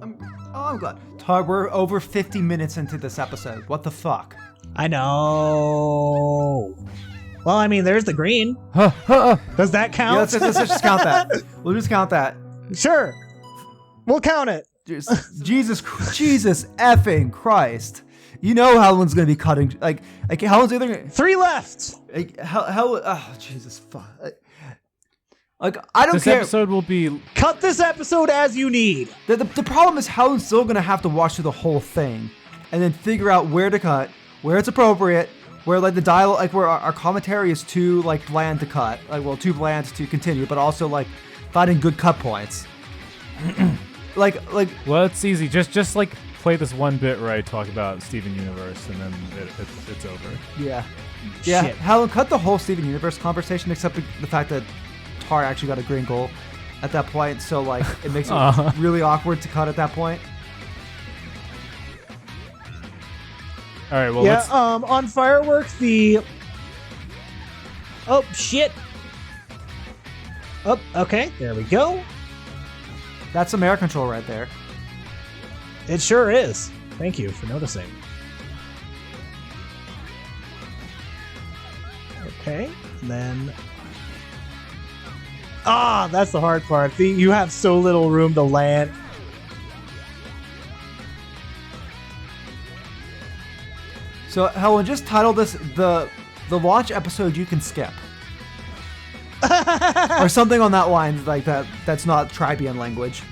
I'm glad. Todd, we're over 50 minutes into this episode. What the fuck? I know. Well, I mean, there's the green. Does that Yeah, count? let's just count that. We'll just count that. Sure. We'll count it. Jesus effing Christ. You know Helen's gonna be cutting, like Helen's either, 3 left. like, Helen, oh, Jesus, fuck. Like, I don't This care. episode will be Cut this episode as you need. The problem is Helen's still gonna have to watch through the whole thing and then figure out where to cut, where it's appropriate, where like the dialogue, like where our commentary is too like bland to cut, like well too bland to continue, but also like finding good cut points. like well, it's easy. Just like play this one bit where I talk about Steven Universe, and then it's over. yeah. Shit. Helen, cut the whole Steven Universe conversation except the fact that Tar actually got a green goal at that point, so like it makes it really awkward to cut at that point. All right. Well, Yeah, let's. on fireworks, oh, shit. Oh, okay, there we go. That's some air control right there. It sure is. Thank you for noticing. Okay, and then... Ah, that's the hard part. You have so little room to land. So Helen, just title this the launch episode you can skip. Or something on that line like that. That's not Trybien language.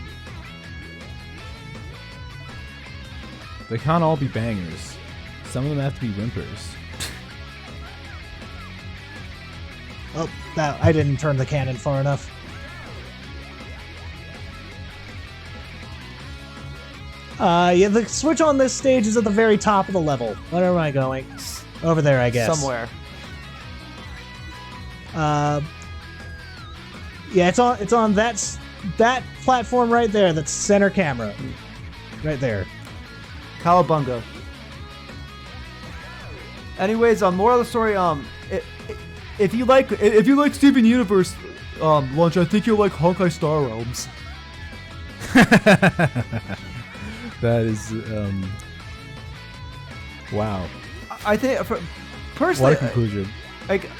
They can't all be bangers. Some of them have to be whimpers. Oh, I didn't turn the cannon far enough. Yeah, the switch on this stage is at the very top of the level. Where am I going? Over there, I guess. Somewhere. Yeah, it's on that platform right there. That's center camera, right there. Cowabunga. Anyways, moral of the story, if you like Steven Universe, Lunch, I think you'll like Honkai Star Realms. That is, wow. I think, What personally, a conclusion. like,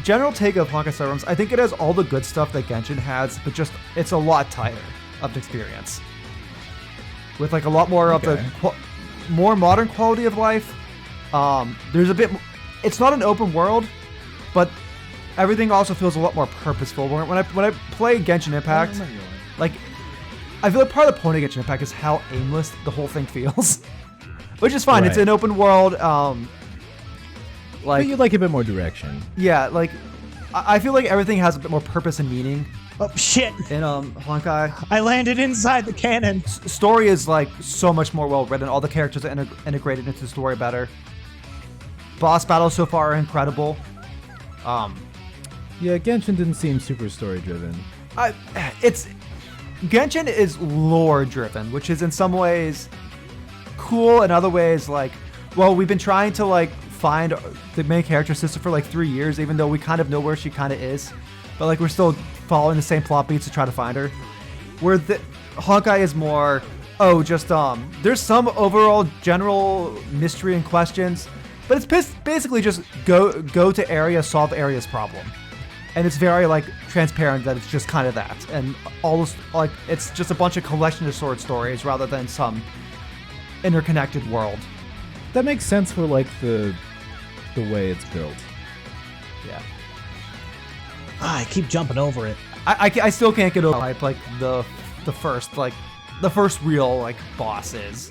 general take of Honkai Star Realms, I think it has all the good stuff that Genshin has, but just, it's a lot tighter of the experience. With, like, a lot more of the more modern quality of life. There's a bit, it's not an open world, but everything also feels a lot more purposeful. When I play Genshin Impact, like, I feel like part of the point of Genshin Impact is how aimless the whole thing feels. Which is fine. Right. It's an open world. But you'd like a bit more direction. Yeah, like, I feel like everything has a bit more purpose and meaning Oh shit! in Honkai. I landed inside the cannon. Story is like so much more well written. All the characters are integrated into the story better. Boss battles so far are incredible. Yeah, Genshin didn't seem super story driven. Genshin is lore driven, which is in some ways cool, in other ways like, well, we've been trying to like find the main character sister for like 3 years, even though we kind of know where she kind of is, but like we're still following the same plot beats to try to find her. Where the Honkai is more, there's some overall general mystery and questions, but it's basically just go to area, solve area's problem. and it's very like transparent that it's just kind of that, and all this like it's just a bunch of collection of short stories rather than some interconnected world. That makes sense for like the way it's built. Yeah. I keep jumping over it. I still can't get over like the first real like bosses.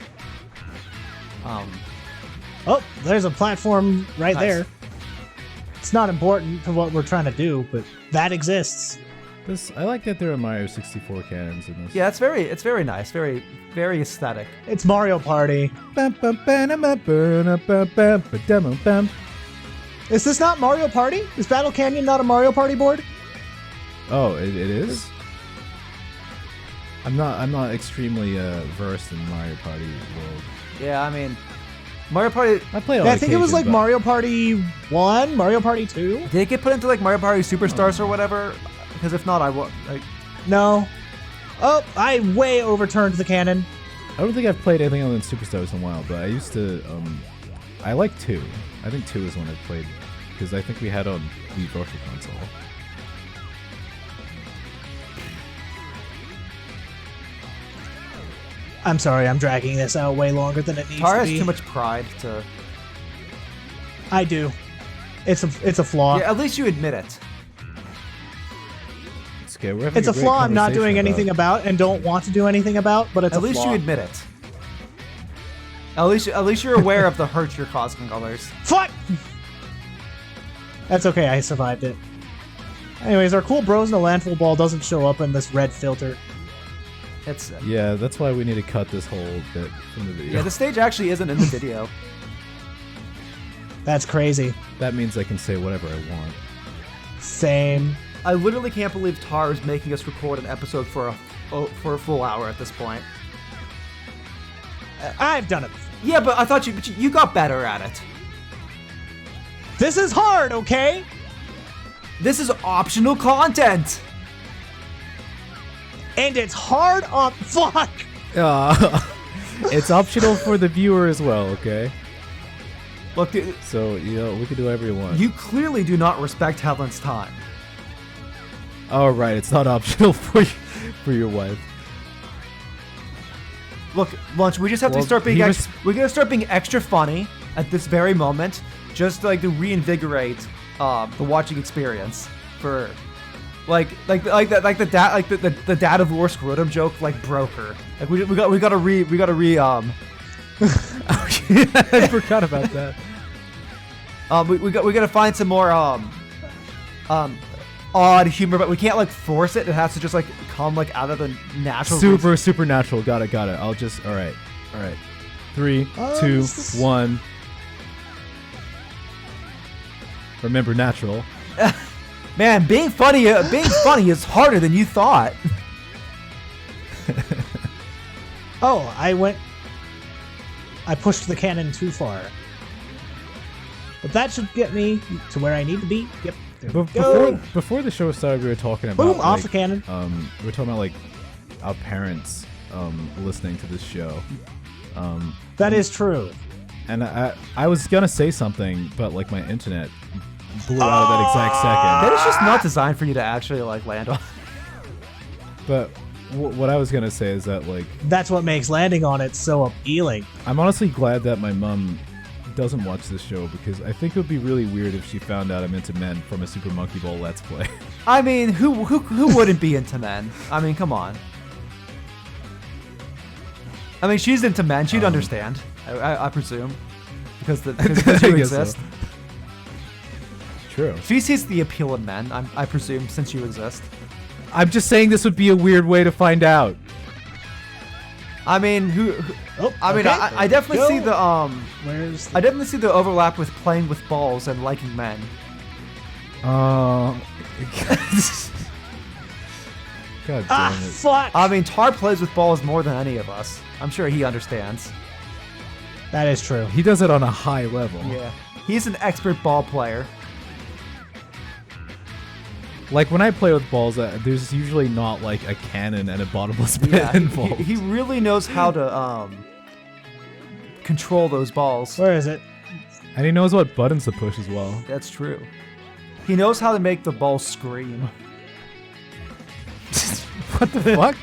Oh, there's a platform right Nice. there. It's not important to what we're trying to do, but that exists. I like that there are Mario 64 cannons in this. Yeah, it's very nice, very aesthetic. It's Mario Party. Is this not Mario Party? Is Battle Canyon not a Mario Party board? Oh, it is? I'm not extremely versed in Mario Party world. Yeah, I mean, Mario Party. I played on Yeah, I think it was occasion, like but- Mario Party 1, Mario Party 2? Did it get put into like Mario Party Superstars or whatever? Because if not, I will like. No. Oh, I way overturned the cannon. I don't think I've played anything other than Superstars in a while, but I used to. I like 2. I think 2 is one I played because I think we had on Wii Virtual Console. I'm sorry, I'm dragging this out way longer than it needs Tar to has be. too much pride to. I do. It's a flaw. Yeah, at least you admit it. It's okay. We're having It's a great flaw I'm not conversation doing anything about and don't want to do anything about, but it's At a least flaw. you admit it. At least you're aware of the hurt you're causing others. Fuck! That's okay, I survived it. Anyways, our cool bros in the landfall ball doesn't show up in this red filter. It's Yeah, that's why we need to cut this whole bit from the video. yeah. The stage actually isn't in the video. That's crazy. That means I can say whatever I want. Same. I literally can't believe Tar is making us record an episode for a full hour at this point. I've done it. Yeah, but I thought you got better at it. This is hard, okay? This is optional content. And it's hard on. Fuck! It's optional for the viewer as well, okay? Look, dude, So, we can do whatever you want. you clearly do not respect Helen's time. Oh, right, it's not optional for your wife. Look, Lunch, we just have Well, to start being he we're gonna start being extra funny at this very moment, just like to reinvigorate the watching experience for the dad of War Scrotum joke like broke her. Like we gotta re I forgot about that. we gotta find some more odd humor, but we can't like force it. It has to just like come like out of the natural. Supernatural. Got it. I'll just. All right. 3, 2, this is- 1. Remember, natural. Man, being funny is harder than you thought. Oh, I pushed the cannon too far. But that should get me to where I need to be. Yep. There we go. Before the show started, we were talking about Boom, off like, the cannon. we were talking about like our parents listening to this show. That is true. And I was gonna say something, but like my internet blew out at that exact second. That is just not designed for you to actually like land on. But what I was gonna say is that like That's what makes landing on it so appealing. I'm honestly glad that my mom doesn't watch this show because I think it would be really weird if she found out I'm into men from a Super Monkey Ball Let's Play. I mean, who wouldn't be into men? I mean, come on. I mean, she's into men. She'd understand. I presume, because I you guess so. exist. True. She sees the appeal in men. I presume, since you exist. I'm just saying this would be a weird way to find out. I mean, Oh, I mean, okay, I there definitely we see go. the Where's I definitely see the overlap with playing with balls and liking men. God damn Ah, it. fuck! I mean, Tar plays with balls more than any of us. I'm sure he understands. That is true. He does it on a high level. Yeah, he's an expert ball player. Like when I play with balls, there's usually not like a cannon and a bottomless pit Yeah, involved. he really knows how to control those balls. Where is it? And he knows what buttons to push as well. That's true. He knows how to make the ball scream. What the fuck?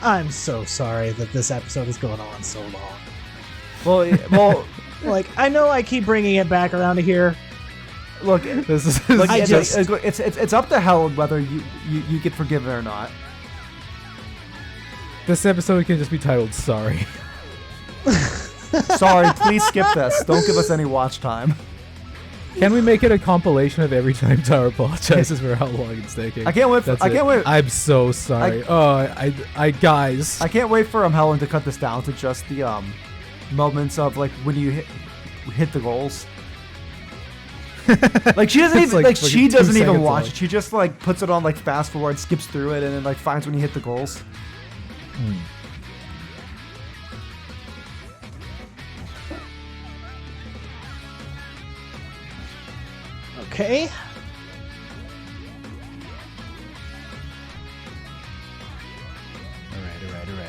I'm so sorry that this episode is going on so long. Well, Like, I know I keep bringing it back around to here. look, This is look, I just- it's up to Helen whether you get forgiven or not. this episode can just be titled "Sorry." Sorry, please skip this. Don't give us any watch time. Can we make it a compilation of every time Tara apologizes for how long it's taking? I can't wait. That's I it. can't wait. I'm so sorry. I guys. I can't wait for Helen to cut this down to just the moments of like when you hit the goals. Like she doesn't It's even like she fucking 2 doesn't even seconds watch long. it. She just like puts it on like fast forward, skips through it, and then like finds when you hit the goals. Okay.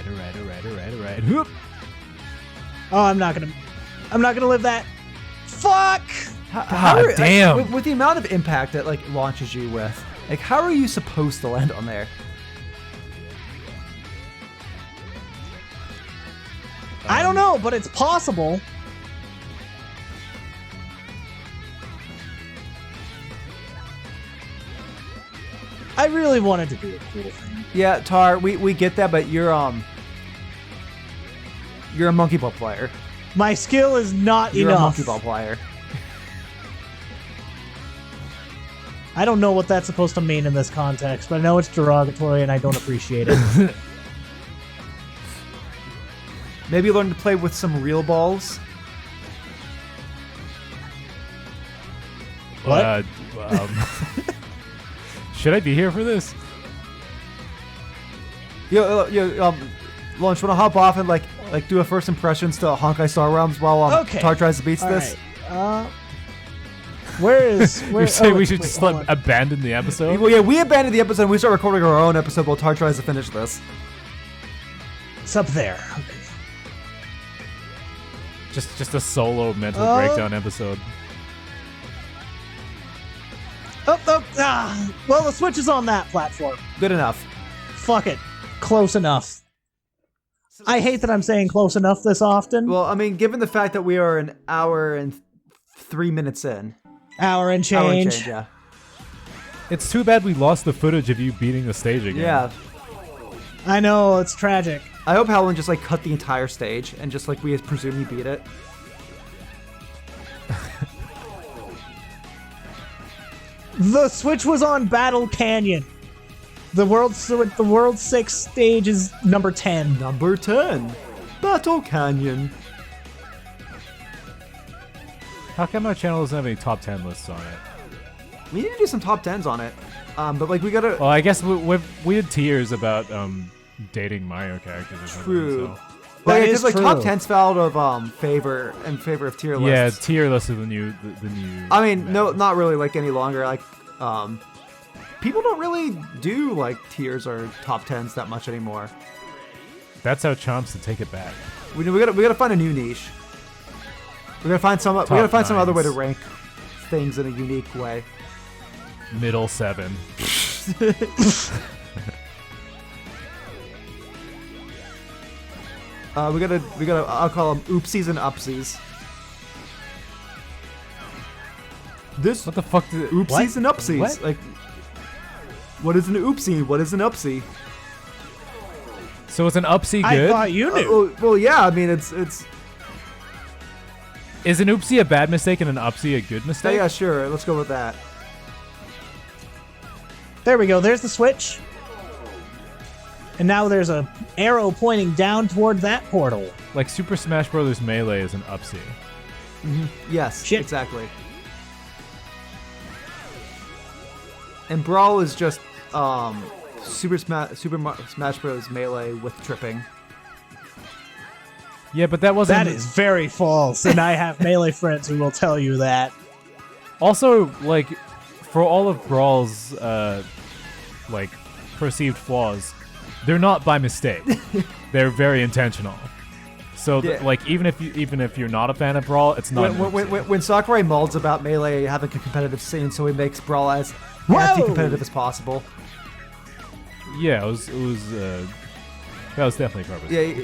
Alright. Whoop. Oh, I'm not gonna live that. Fuck! God damn. With the amount of impact that like launches you with, like how are you supposed to land on there? I don't know, but it's possible. I really wanted to do a cool thing. Yeah, Tar, we get that, but you're a monkey ball player. My skill is not You're enough. a monkey ball player. I don't know what that's supposed to mean in this context, but I know it's derogatory and I don't appreciate it. Maybe learn to play with some real balls. What? Should I be here for this? Lunch, wanna hop off and like do a first impressions to Honkai Star Realms while Okay. Tar tries to beat All this? right. Where? You're saying oh, we should wait, just hold on. abandon the episode? Well, yeah, we abandoned the episode and we start recording our own episode while Tar tries to finish this. It's up there. Okay. Just a solo mental Oh. breakdown episode. Well, the Switch is on that platform. Good enough. Fuck it. Close enough. I hate that I'm saying close enough this often. Well, I mean, given the fact that we are an hour and 3 minutes in. Hour and Hour change. and change, yeah. It's too bad we lost the footage of you beating the stage again. Yeah. I know, it's tragic. I hope Helen just like cut the entire stage and just like we presume he beat it. The Switch was on Battle Canyon. The World 6 stage is number 10. Number 10. Battle Canyon. How come our channel doesn't have any top 10 lists on it? We need to do some top 10s on it. But like we gotta. Well, I guess we did tiers about dating Mario characters or something. True. So. Well, That yeah, is just like top true. 10s fell out of favor of tier Yeah, lists. tier list is the new. The new. I mean, no, method. not really like any longer. Like, people don't really do like tiers or top 10s that much anymore. That's our chance to take it back. We gotta find a new niche. We gotta find some other way to nines. rank things in a unique way. Middle 7. We gotta. I'll call them oopsies and upsies. This What the fuck? Did, oopsies and upsies. What? Like, what is an oopsie? What is an upsie? So is an upsie I good? thought you knew. Well, yeah. I mean, it's. Is an oopsie a bad mistake and an upsie a good mistake? Yeah, sure. Let's go with that. There we go. There's the Switch. And now there's a arrow pointing down toward that portal. Like Super Smash Bros. Melee is an upsie. Yes, Shit. exactly. And Brawl is just Super Smash Bros. Melee with tripping. Yeah, but that wasn't. That is very false, and I have melee friends who will tell you that. Also, like, for all of Brawl's like perceived flaws, they're not by mistake. They're very intentional. So Yeah. like even if you're not a fan of Brawl, it's not. When Sakurai molds about Melee having a competitive scene, so he makes Brawl as Whoa! anti-competitive as possible. Yeah, it was that was definitely purpose. Yeah,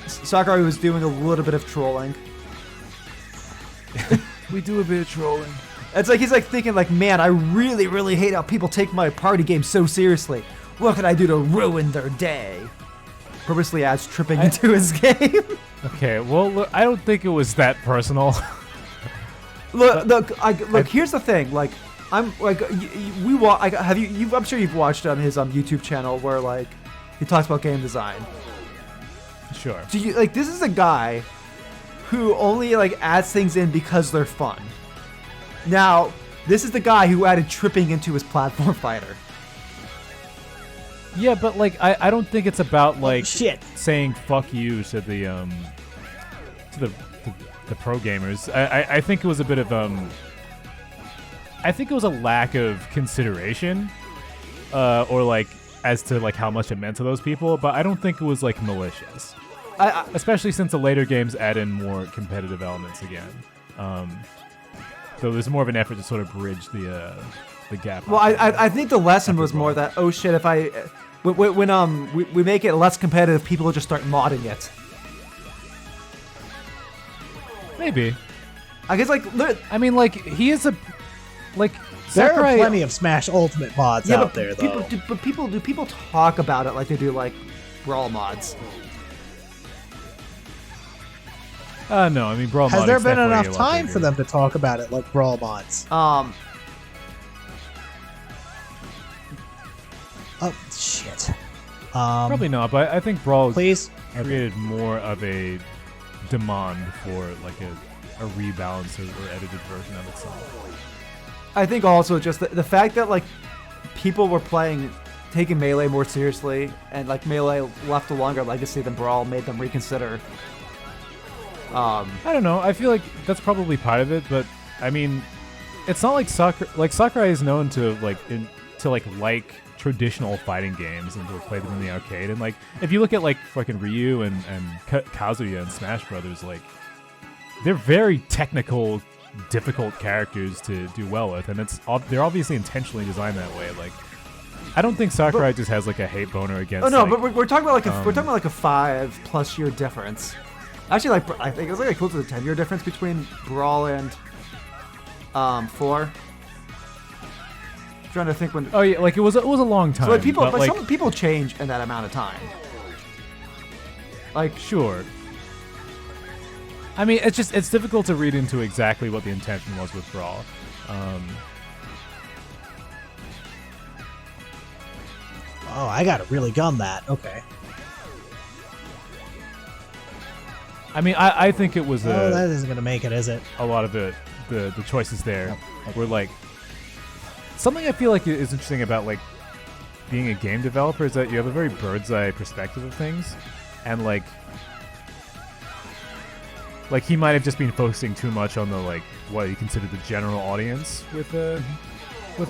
Sakurai was doing a little bit of trolling. We do a bit of trolling. It's like he's like thinking like, man, I really, really hate how people take my party game so seriously. What can I do to ruin their day? Purposely adds tripping into his game. Okay, well, look, I don't think it was that personal. Look. Here's the thing. Like, I'm like, I'm sure you've watched on his YouTube channel where like he talks about game design. Sure. Do you like? This is a guy who only like adds things in because they're fun. Now, this is the guy who added tripping into his platform fighter. Yeah, but like I don't think it's about like shit. saying fuck you to the pro gamers. I think it was a bit of I think it was a lack of consideration or like as to like how much it meant to those people, but I don't think it was like malicious. Especially since the later games add in more competitive elements again. So there's more of an effort to sort of bridge the gap. Well, I think the lesson was more that, oh shit, if when we make it less competitive, people will just start modding it. Maybe. I guess like I mean, like he is a like There Sakurai, are plenty of Smash Ultimate mods out there, though. Do people talk about it like they do like Brawl mods? No, I mean Brawl. Has there modding's been definitely enough a lot time bigger. for them to talk about it like Brawl mods? Um, Oh, shit. Probably not, but I think Brawl Please? created more of a demand for like a rebalanced or edited version of itself. I think also just the fact that like people were taking Melee more seriously, and like Melee left a longer legacy than Brawl made them reconsider. I don't know. I feel like that's probably part of it, but I mean, it's not like Sakurai is known to like traditional fighting games and to play them in the arcade. And like, if you look at like fucking Ryu and Kazuya and Smash Brothers, like they're very technical, difficult characters to do well with, and they're obviously intentionally designed that way. Like, I don't think Sakurai just has like a hate boner against. Oh no, like, but we're talking about like a 5+ year difference. Actually, like I think it was like close to the 10-year difference between Brawl and 4. Trying to think when. Oh yeah, like it was a long time. So like people, but, like, some people change in that amount of time. Like sure. I mean, it's difficult to read into exactly what the intention was with Brawl. Oh, I gotta really gun that. Okay. I mean, I think it was Oh, that isn't gonna make it, is it? a lot of the choices there were like something I feel like is interesting about like being a game developer is that you have a very bird's eye perspective of things, and like he might have just been focusing too much on the like what you consider the general audience with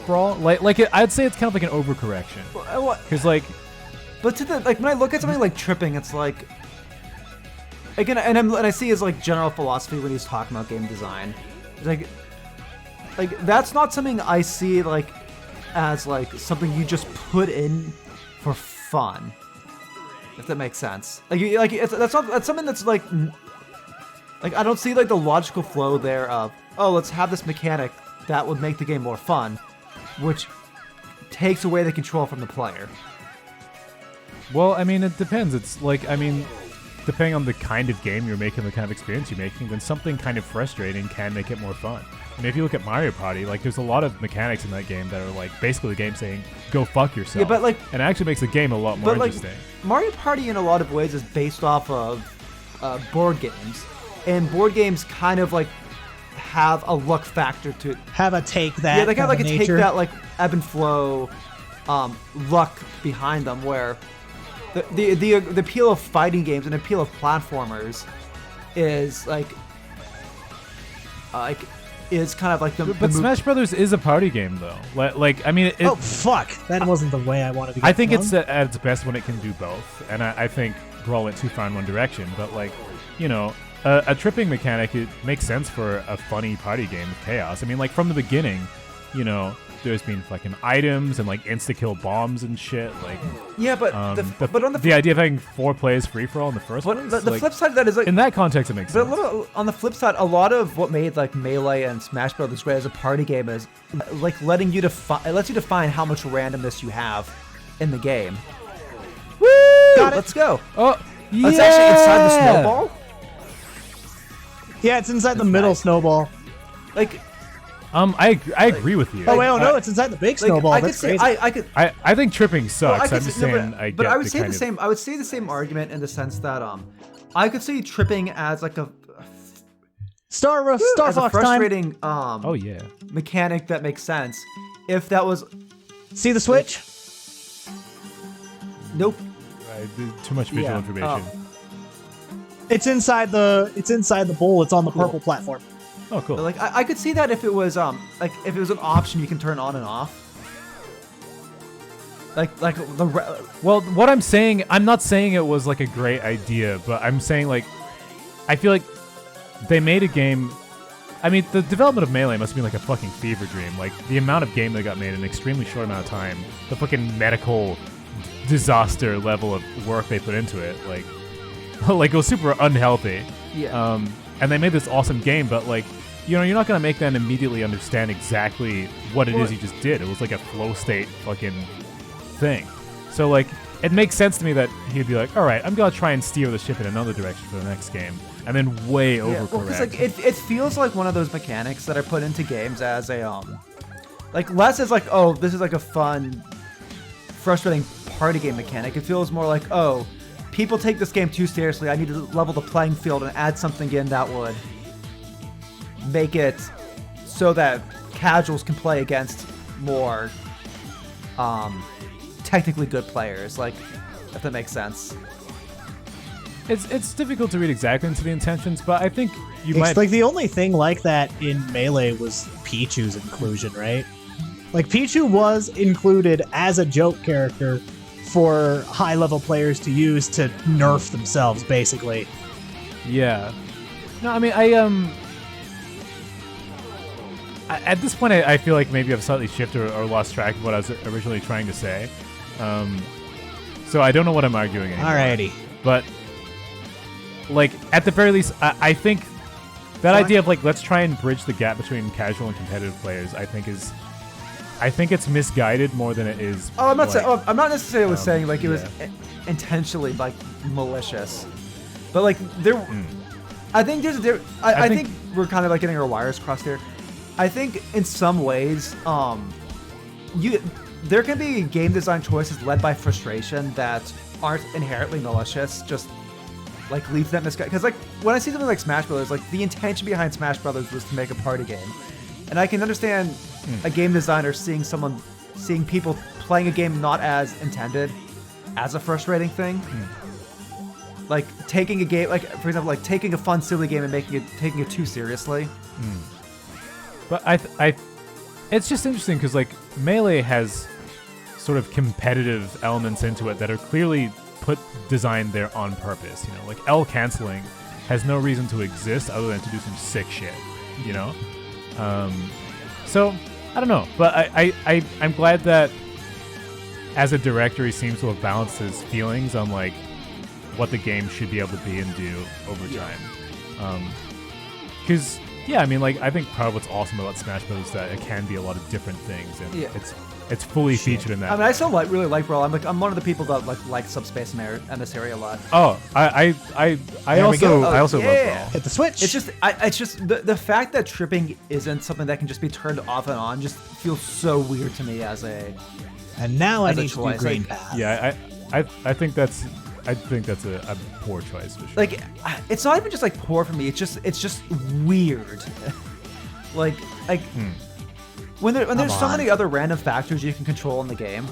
Brawl. I'd say it's kind of like an overcorrection because like. But to the like when I look at something like tripping, it's like again, and I see his like general philosophy when he's talking about game design. It's like that's not something I see like as like something you just put in for fun. If that makes sense. That's something that's like I don't see like the logical flow there of, oh, let's have this mechanic that would make the game more fun, which takes away the control from the player. Well, I mean, it depends. It's like, I mean, depending on the kind of game you're making, the kind of experience you're making, then something kind of frustrating can make it more fun. I mean, if you look at Mario Party, like, there's a lot of mechanics in that game that are, like, basically the game saying, go fuck yourself. Yeah, but, like... And it actually makes the game a lot more interesting. Like, Mario Party, in a lot of ways, is based off of board games. And board games kind of, like, have a luck factor to it. Have a take that. Yeah, they kind of, like, nature. take that, like, ebb and flow luck behind them, where... The appeal of fighting games and the appeal of platformers is is kind of like the. But Smash Brothers is a party game, though. Like I mean, oh fuck, that wasn't the way I wanted to. I think it's at its best when it can do both, and I think Brawl went too far in one direction, but like, you know, a tripping mechanic, it makes sense for a funny party game of chaos. I mean, like from the beginning, you know, there's been fucking items and like insta-kill bombs and shit. Like, Yeah, but but on the idea of having 4 players free for all in the first place. The like, flip side of that is like in that context, it makes But sense. on the flip side, a lot of what made like Melee and Smash Brothers great as a party game is like letting you it lets you define how much randomness you have in the game. Woo! Got it. Let's go. Oh, yeah! It's actually inside the snowball. Yeah, it's inside the middle snowball. Like, I agree with you. Oh wait, no, it's inside the big snowball. I could That's say crazy. I think tripping sucks. I I'm could just say, saying no, I get but I would the say kind the of- same. I would say the same argument in the sense that I could see tripping as like Star as a Fox time. frustrating Oh yeah. mechanic that makes sense if that was See the switch? nope. Too much visual Yeah, information. It's inside the bowl. It's on the purple platform. Oh, cool. But like I could see that if it was like if it was an option you can turn on and off. Like Well, what I'm saying, I'm not saying it was like a great idea, but I'm saying like, I feel like they made a game. I mean, the development of Melee must have been like a fucking fever dream. Like the amount of game that got made in an extremely short amount of time, the fucking medical disaster level of work they put into it, like it was super unhealthy. yeah. And they made this awesome game, but like, you know, you're not gonna make them immediately understand exactly what it is you just did. It was like a flow state fucking thing. So like, it makes sense to me that he'd be like, all right, I'm gonna try and steer the ship in another direction for the next game, and then way overcorrect. Well, 'cause, like it feels like one of those mechanics that are put into games as a like less as like, oh, this is like a fun, frustrating party game mechanic. It feels more like, oh, people take this game too seriously. I need to level the playing field and add something in that would make it so that casuals can play against more technically good players. Like, if that makes sense. It's difficult to read exactly into the intentions, but I think you It's might. like the only thing like that in Melee was Pichu's inclusion, right? Like Pichu was included as a joke character for high-level players to use to nerf themselves, basically. Yeah. No, I mean, at this point, I feel like maybe I've slightly shifted or lost track of what I was originally trying to say. So I don't know what I'm arguing anymore. Alrighty. But, like, at the very least, I think that idea of, like, let's try and bridge the gap between casual and competitive players, I think it's misguided more than it is. Oh, I'm not like, saying. I'm not necessarily saying like it was yeah. intentionally like malicious, but like there. I think I think we're kind of like getting our wires crossed here. I think in some ways, there can be game design choices led by frustration that aren't inherently malicious. Just like leads that misguided. Because like when I see something like Smash Brothers, like the intention behind Smash Brothers was to make a party game, and I can understand a game designer seeing people playing a game not as intended as a frustrating thing. Like taking a game, like for example, like taking a fun, silly game and taking it too seriously. But it's just interesting because like Melee has sort of competitive elements into it that are clearly designed there on purpose. You know, like L canceling has no reason to exist other than to do some sick shit. You know, so I don't know, but I'm glad that as a director he seems to have balanced his feelings on like what the game should be able to be and do over time. Because yeah, I mean, like I think part of what's awesome about Smash Bros. Is that it can be a lot of different things, and it's fully featured in that. I mean, I still really like Brawl. I'm one of the people that like Subspace Emissary a lot. Oh, I also love Brawl. Hit the switch. It's just the fact that tripping isn't something that can just be turned off and on just feels so weird to me as a. And now I as a need to do choice, green like- path. Yeah, I think that's a poor choice for sure. Like, it's not even just like poor for me. It's just weird. like when there's so many other random factors you can control in the game.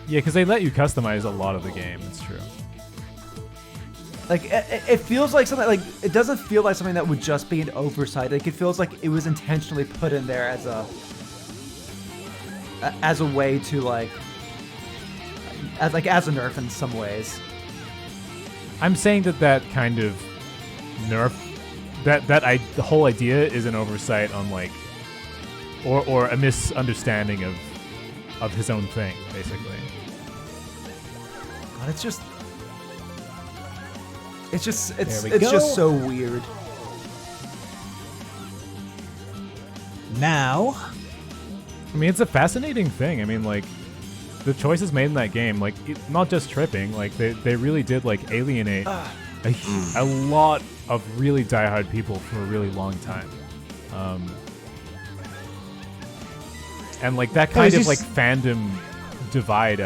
Yeah, because they let you customize a lot of the game. It's true. Like it feels like something like it doesn't feel like something that would just be an oversight. Like it feels like it was intentionally put in there as a way to like as a nerf in some ways. I'm saying that kind of nerf, the whole idea is an oversight on like, or a misunderstanding of his own thing, basically. God, it's just There we go. just so weird. Now, I mean, it's a fascinating thing. I mean, like, the choices made in that game, like, not just tripping, like, they really did, like, alienate a lot of really diehard people for a really long time. And, like, that kind of, like, fandom divide,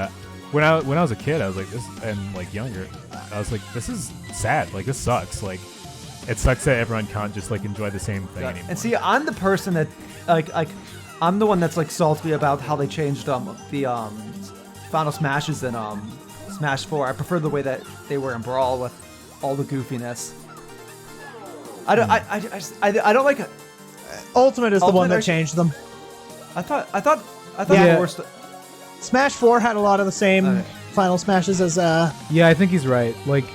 when I was a kid, I was like, this, and, like, younger, I was like, this is sad. Like, this sucks. Like, it sucks that everyone can't just, like, enjoy the same thing anymore. And see, I'm the person that, like, I'm the one that's, like, salty about how they changed, the, Final Smashes in, Smash 4. I prefer the way that they were in Brawl with all the goofiness. I don't like it. Ultimate is the one that Ultimate- changed them. I thought Yeah. the worst. Smash 4 had a lot of the same Okay. Final Smashes as Yeah, I think he's right. Like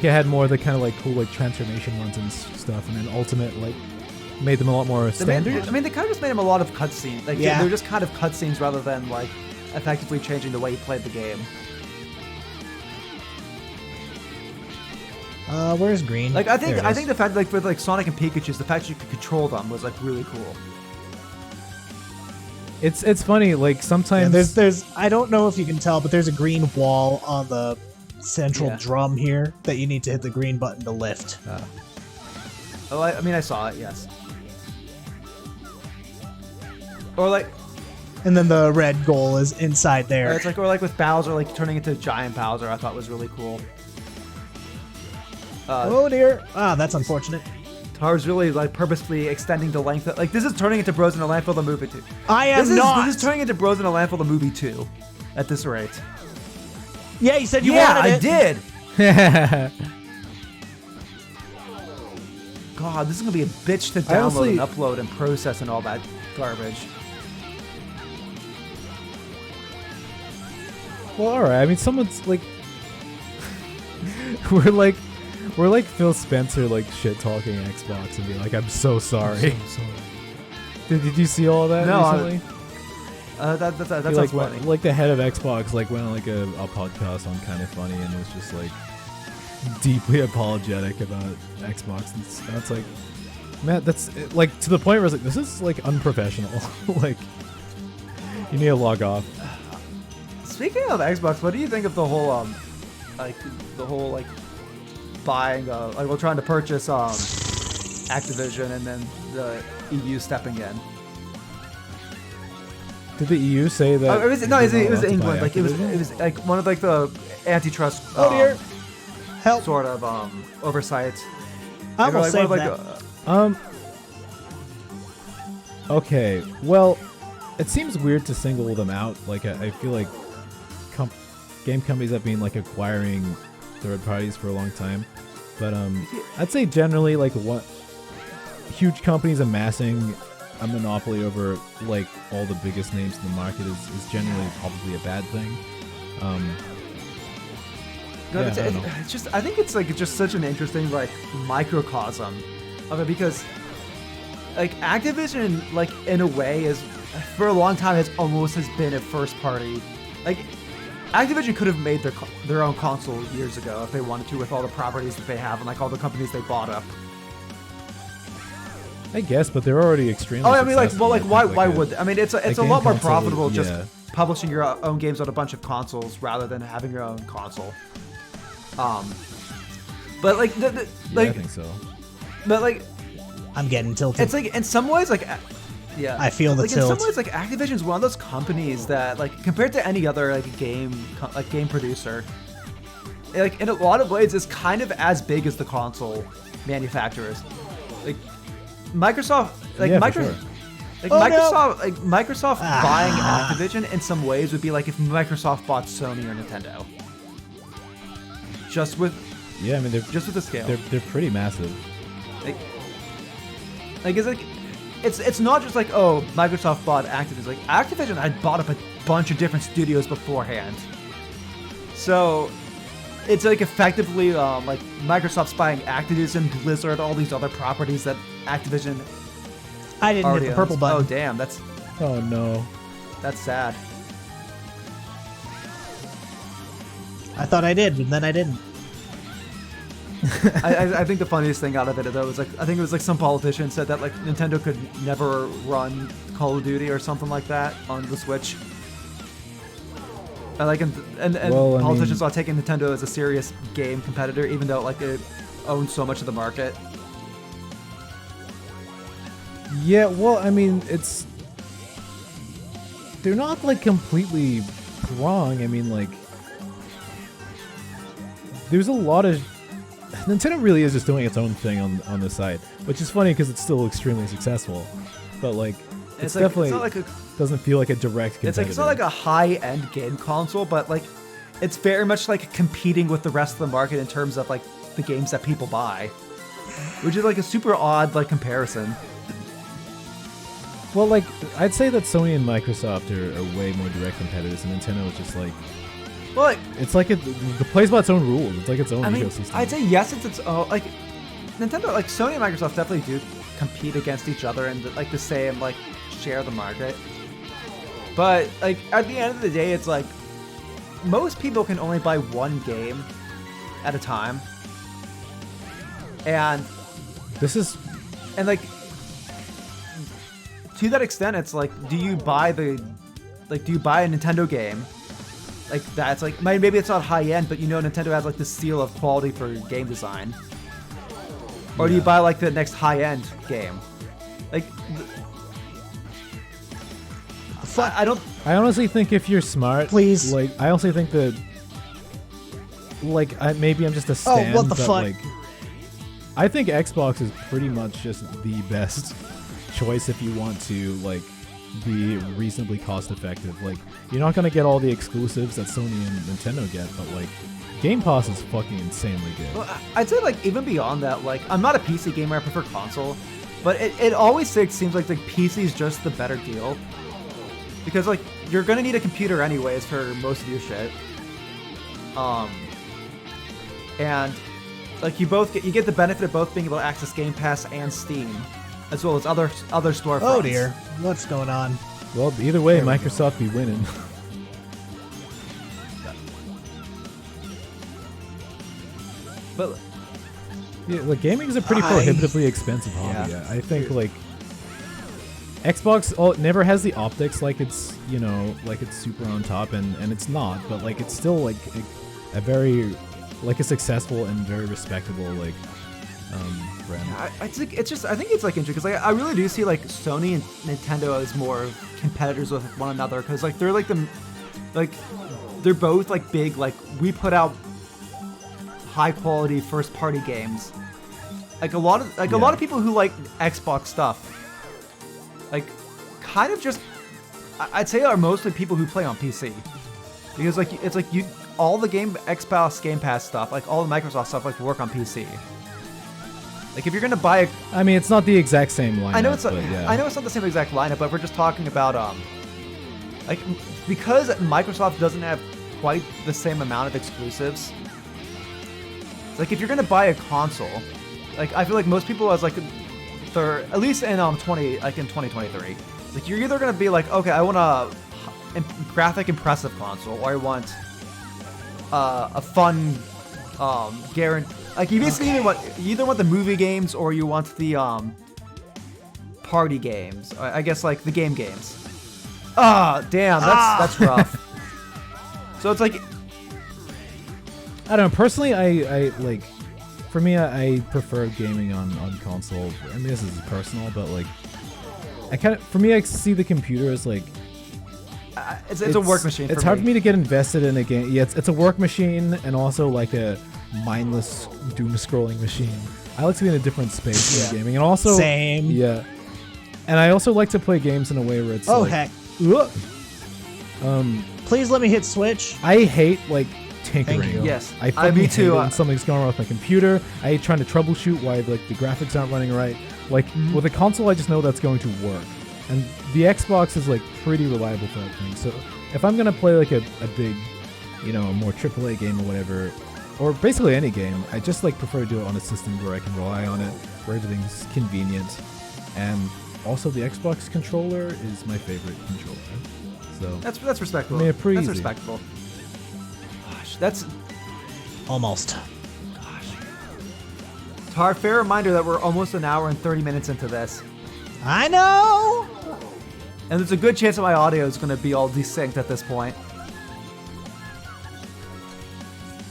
it had more of the kind of like cool like transformation ones and stuff, and then Ultimate like made them a lot more standard. I mean, they kind of just made him a lot of cutscenes. Like, Yeah. they're just kind of cutscenes rather than, like, effectively changing the way you played the game. Where's green? Like, I There think it is. the fact, like, with, like, Sonic and Pikachu's, the fact that you could control them was, like, really cool. It's funny. Like Yeah, sometimes there's I don't know if you can tell, but there's a green wall on the central Yeah. drum here that you need to hit the green button to lift. Oh, I mean, I saw it, yes. Or, like, And then the red goal is inside there. it's like, or like with Bowser, like turning into Giant Bowser, I thought was really cool. Oh dear. Ah, that's unfortunate. Tar's really like purposefully extending the length. Like, this is turning into Bros in a Landfill the movie too. I am not. This is turning into Bros in a Landfill the movie too. At this rate. Yeah, you said you Yeah, wanted I it. did. God, this is gonna be a bitch to download honestly- and upload and process and all that garbage. well, all right. I mean, someone's like we're like Phil Spencer like shit talking Xbox and being like, I'm so sorry. Did you see all of that No, recently? That He, sounds like, funny. went, like the head of Xbox like went on like a podcast on Kind of Funny and was just like deeply apologetic about Xbox and it's like, Matt, that's like to the point where I was like, this is like unprofessional. Like, you need to log off. Speaking of Xbox, what do you think of the whole buying like we're trying to purchase Activision and then the EU stepping in? Did the EU say that? It was you're not allowed England. to buy Like it Activision? was like one of like the antitrust Oh dear. Help. sort of oversight. I They were will like, save one of, that. Okay. Well, it seems weird to single them out. Like I feel like game companies have been like acquiring third parties for a long time, but I'd say generally like what huge companies amassing a monopoly over like all the biggest names in the market is generally probably a bad thing. No, Yeah, I don't know. it's just I think it's like just such an interesting like microcosm of it because like Activision like in a way is for a long time has been a first party. Like Activision could have made their own console years ago if they wanted to with all the properties that they have and like all the companies they bought up. I guess, but they're already extremely. Oh, I mean, like, successful. well, like, I why think, like, would? I mean, it's a game lot more console, profitable just yeah. publishing your own games on a bunch of consoles rather than having your own console. But like, Yeah, like, I think so. but like, I'm getting tilted. it's like in some ways, like, yeah, I feel the like tilt. in some ways, like, Activision's one of those companies that, like, compared to any other like game producer, like in a lot of ways, is kind of as big as the console manufacturers. Like, Microsoft, like Yeah, for Microsoft. sure. Like Oh, no. Microsoft buying Activision in some ways would be like if Microsoft bought Sony or Nintendo. Just with Yeah, I mean just with the scale. they're pretty massive. It's not just like, oh, Microsoft bought Activision. Like Activision had bought up a bunch of different studios beforehand. So it's like effectively like Microsoft's buying Activision, Blizzard, all these other properties that Activision I didn't already hit the purple owns. button. Oh damn, that's Oh no. sad. I thought I did, but then I didn't. I think the funniest thing out of it though was like I think it was like some politician said that like Nintendo could never run Call of Duty or something like that on the Switch. And Well, I politicians mean- are taking Nintendo as a serious game competitor, even though like it owns so much of the market. Yeah, well, I mean, they're not like completely wrong. I mean, like, there's a lot of Nintendo really is just doing its own thing on the side, which is funny because it's still extremely successful. But like, it's like, definitely it's not like a, doesn't feel like a direct competitor. it's not like a high-end game console, but like it's very much like competing with the rest of the market in terms of like the games that people buy, which is like a super odd like comparison. Well, like, I'd say that Sony and Microsoft are way more direct competitors, and Nintendo is just like, Well, like, it's like it plays by its own rules. It's like its own I mean, ecosystem. I'd say yes, it's its own. Like Nintendo, like Sony and Microsoft definitely do compete against each other and like the same like share the market. But like at the end of the day, it's like most people can only buy one game at a time, and like to that extent, it's like, do you buy a Nintendo game? Like that's like maybe it's not high end, but you know Nintendo has like the seal of quality for game design. Or do you buy like the next high end game? Like, I don't. I honestly think if you're smart, Please. like, I honestly think that, like, maybe I'm just a stan, what the but, fuck? like, I think Xbox is pretty much just the best choice if you want to, like, be reasonably cost effective. Like, you're not gonna get all the exclusives that Sony and Nintendo get, but like, Game Pass is fucking insanely good. Well, I'd say like even beyond that, like I'm not a PC gamer. I prefer console, but it always seems like the PC is just the better deal because like you're gonna need a computer anyways for most of your shit. And like you get the benefit of both being able to access Game Pass and Steam, as well as other storefronts. Oh dear, what's going on? Well, either way, Microsoft be winning. But Yeah, like, gaming is a pretty prohibitively expensive hobby. Yeah. I think like Xbox never has the optics like it's, you know, like it's super on top, and it's not, but like it's still like a very like a successful and very respectable like brand. I think it's like interesting because like I really do see like Sony and Nintendo as more competitors with one another because like they're they're both like big, like we put out high quality first party games. Like a lot of people who like Xbox stuff, like kind of just I'd say are mostly people who play on PC because like it's like all the Xbox Game Pass stuff, like all the Microsoft stuff, like work on PC. Like if you're gonna buy I mean, it's not the exact same lineup. I know it's but yeah. I know it's not the same exact lineup, but we're just talking about like because Microsoft doesn't have quite the same amount of exclusives. Like if you're gonna buy a console, like I feel like most people as like they're at least in 2023, like you're either gonna be like, okay, I want a graphic impressive console, or I want a fun guarantee. Like you basically either want the movie games or you want the party games. I guess like the games. Ah, damn, that's rough. So it's like I don't know. Personally, I like. For me, I prefer gaming on console. I mean, this is personal, but like, I see the computer as like. it's a work machine. It's hard for me to get invested in a game. Yeah, it's a work machine and also like a mindless doom scrolling machine. I like to be in a different space in gaming, and also Same. Yeah, and I also like to play games in a way where it's Oh like, heck! um, Please let me hit switch. I hate like tinkering. you. Yes, I fucking me hate too. it when something's going wrong with my computer. I hate trying to troubleshoot why like the graphics aren't running right. Like with a console, I just know that's going to work, and the Xbox is like pretty reliable for that thing. So if I'm gonna play like a big a more AAA game or whatever, or basically any game, I just like prefer to do it on a system where I can rely on it, where everything's convenient, and also the Xbox controller is my favorite controller. So that's respectable. I mean, pretty that's easy. respectable. Gosh, that's Almost. Tar. Fair reminder that we're almost an hour and 30 minutes into this, I know. and there's a good chance that my audio is going to be all desynced at this point.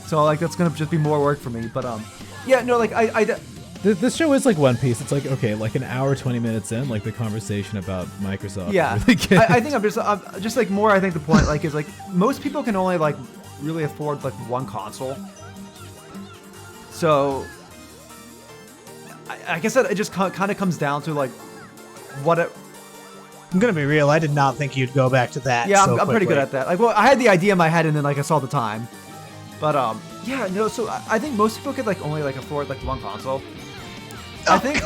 So like that's going to just be more work for me. But yeah, no, like This show is like One Piece. It's like, okay, like an hour, 20 minutes in, like the conversation about Microsoft. yeah, Really good. I think I'm just like more. I think the point like is like most people can only like really afford like one console. So I guess that it just kind of comes down to like what it. I'm gonna be real. I did not think you'd go back to that. Yeah, so I'm pretty good quickly. at that. Like, well, I had the idea in my head and then like I saw the time. But yeah, no. So I think most people could like only like afford like one console. I think.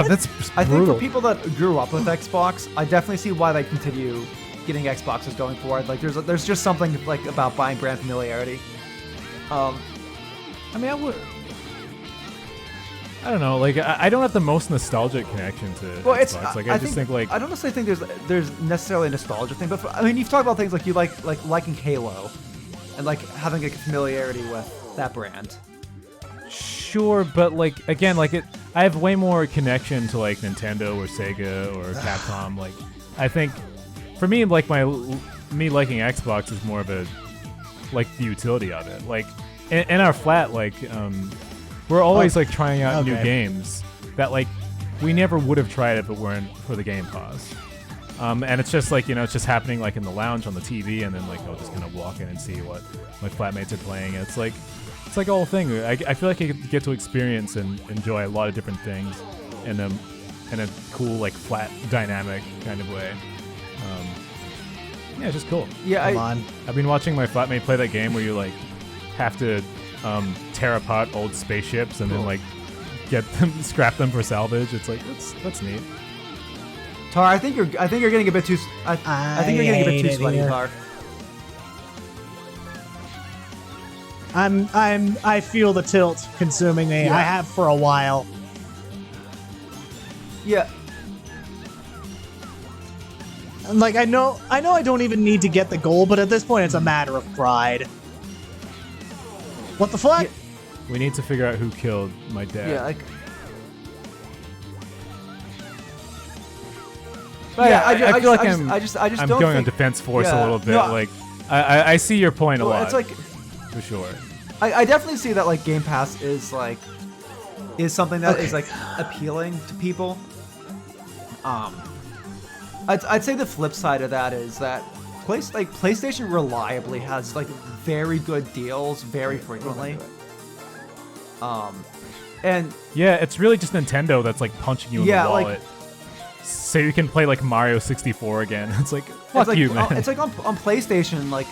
That's I think brutal. for people that grew up with Xbox, I definitely see why they continue getting Xboxes going forward. Like, there's just something like about buying brand familiarity. I mean, I don't know. Like, I don't have the most nostalgic connection to Well, Xbox. it's Like, I just think like I don't necessarily think there's necessarily a nostalgia thing, but I mean, you've talked about things like you like liking Halo, and like having a familiarity with that brand. sure, but like again, like I have way more connection to like Nintendo or Sega or Capcom. Like, I think for me, like me liking Xbox is more of a like the utility of it. Like in our flat, like we're always like trying out new games that like we never would have tried if it weren't for the Game Pass. And it's just like, it's just happening like in the lounge on the TV, and then like I'll just kind of walk in and see what my flatmates are playing. And it's like a whole thing. I feel like I get to experience and enjoy a lot of different things in a cool like flat dynamic kind of way. Yeah, it's just cool. Yeah, Come on. I've been watching my flatmate play that game where you like have to tear apart old spaceships and then like get them, scrap them for salvage. It's like that's neat. Tar, I think you're getting a bit too. I think you're getting a bit too hate it sweaty, here. Tar. I feel the tilt consuming me. Yeah. I have for a while. Yeah, And like I know I don't even need to get the goal, but at this point it's a matter of pride. What the fuck? Yeah. We need to figure out who killed my dad. yeah, like. But Yeah, I feel like I just I'm don't going on think, Defense Force yeah, a little bit. no, like I see your point a well, lot. it's like for sure. I definitely see that like Game Pass is something that is like appealing to people. I'd say the flip side of that is that PlayStation reliably has like very good deals very frequently. And Yeah, it's really just Nintendo that's like punching you in Yeah, the like- wallet. So you can play like Mario 64 again. It's like fuck it's like, you, man. It's like on PlayStation, like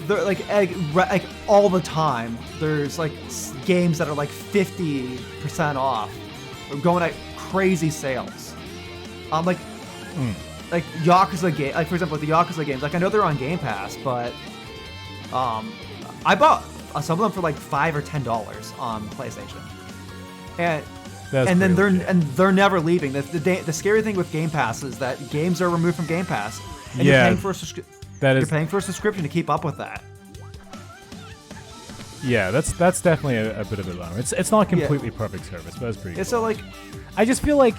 they're like all the time. There's like games that are like 50% off, or going at crazy sales. Like Yakuza game, like for example, the Yakuza games. Like I know they're on Game Pass, but I bought some of them for like $5 or $10 on PlayStation, and That's and then pretty legit. they're never leaving. The scary thing with Game Pass is that games are removed from Game Pass, and Yeah, you're paying for a that you're is paying for a subscription to keep up with that. yeah. That's definitely a bit of a bummer. It's not a completely perfect service, but it's pretty. And Cool. so like, I just feel like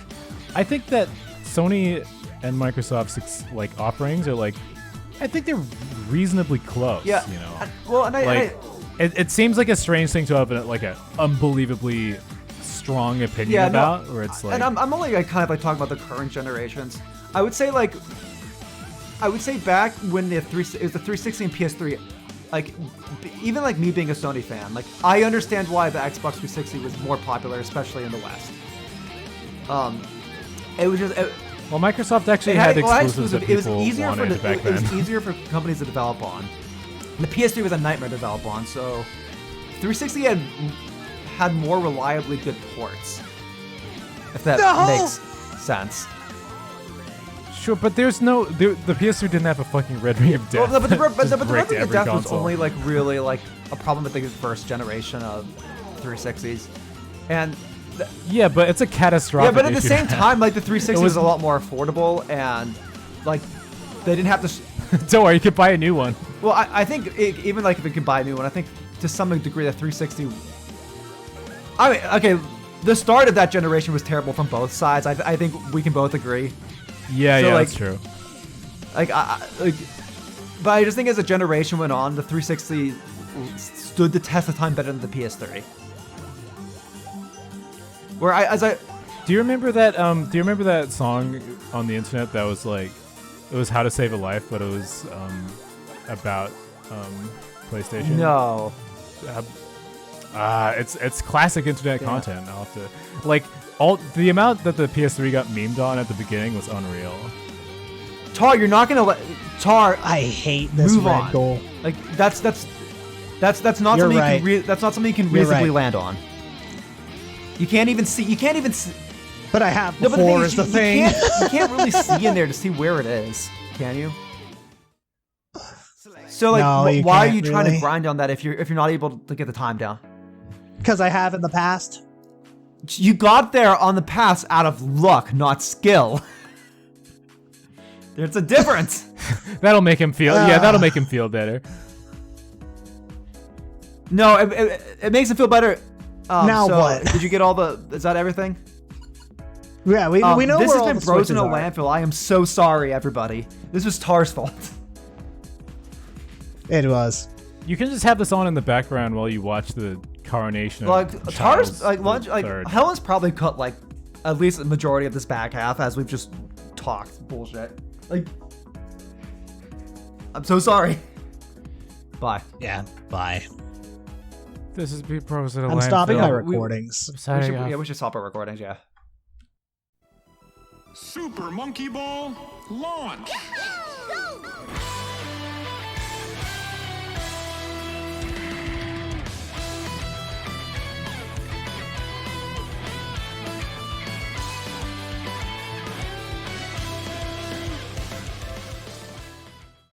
I think that Sony and Microsoft's like offerings are like I think they're reasonably close. yeah, You know. well, and Like it seems like a strange thing to have like a unbelievably strong opinion Yeah, no, about, where it's like and I'm only like kind of like talking about the current generations. I would say back when it was the 360 and PS3, like even like me being a Sony fan, like I understand why the Xbox 360 was more popular, especially in the West. It was just well, Microsoft actually had exclusives that it was people easier for wanted back it then. was easier for companies to develop on. And the PS3 was a nightmare to develop on, so 360 had more reliably good ports. If that No! makes sense. Sure, but there's no the PS3 didn't have a fucking Red Ring of Death. Well, but the Just Red bricked Ring of every Death was console. only like really like a problem with the first generation of 360s, and Yeah, but it's a catastrophic. yeah, but at the issue. same time, like the 360 was was- a lot more affordable, and like they didn't have to. Don't worry, you could buy a new one. Well, I think even like if you could buy a new one, I think to some degree the 360. I mean, okay, the start of that generation was terrible from both sides. I think we can both agree. Yeah, So, yeah, like, that's true. Like, but I just think as a generation went on, the 360 stood the test of time better than the PS3. Where Do you remember that? Do you remember that song on the internet that was like, it was How to Save a Life, but it was about PlayStation? no. It's classic internet content. I'll have to like all the amount that the PS3 got memed on at the beginning was unreal. Tar, you're not gonna let Tar. I hate this Move red on. goal. Like that's not You're something right. that's not something you can You're reasonably right. land on. You can't even see. But I have No, but before is is the thing. You can't really see in there to see where it is, can you? So like, No, you why are can't you trying to really. grind on that if you're not able to get the time down? Because I have in the past. You got there on the pass out of luck, not skill. There's a difference. That'll make him feel. Yeah, that'll make him feel better. No, it makes it feel better. Now so what? Did you get all the? Is that everything? Yeah, we know this where has all been the frozen in a switches are. landfill. I am so sorry, everybody. This was Tar's fault. It was. You can just have this on in the background while you watch the coronation. Like of Tar's Charles like the lunch like Third. Helen's probably cut like at least the majority of this back half as we've just talked bullshit. Like I'm so sorry. Bye. Yeah, bye. This is Be Pros at a I'm stopping my landfill. recordings. We should stop our recordings, yeah. Super Monkey Ball launch!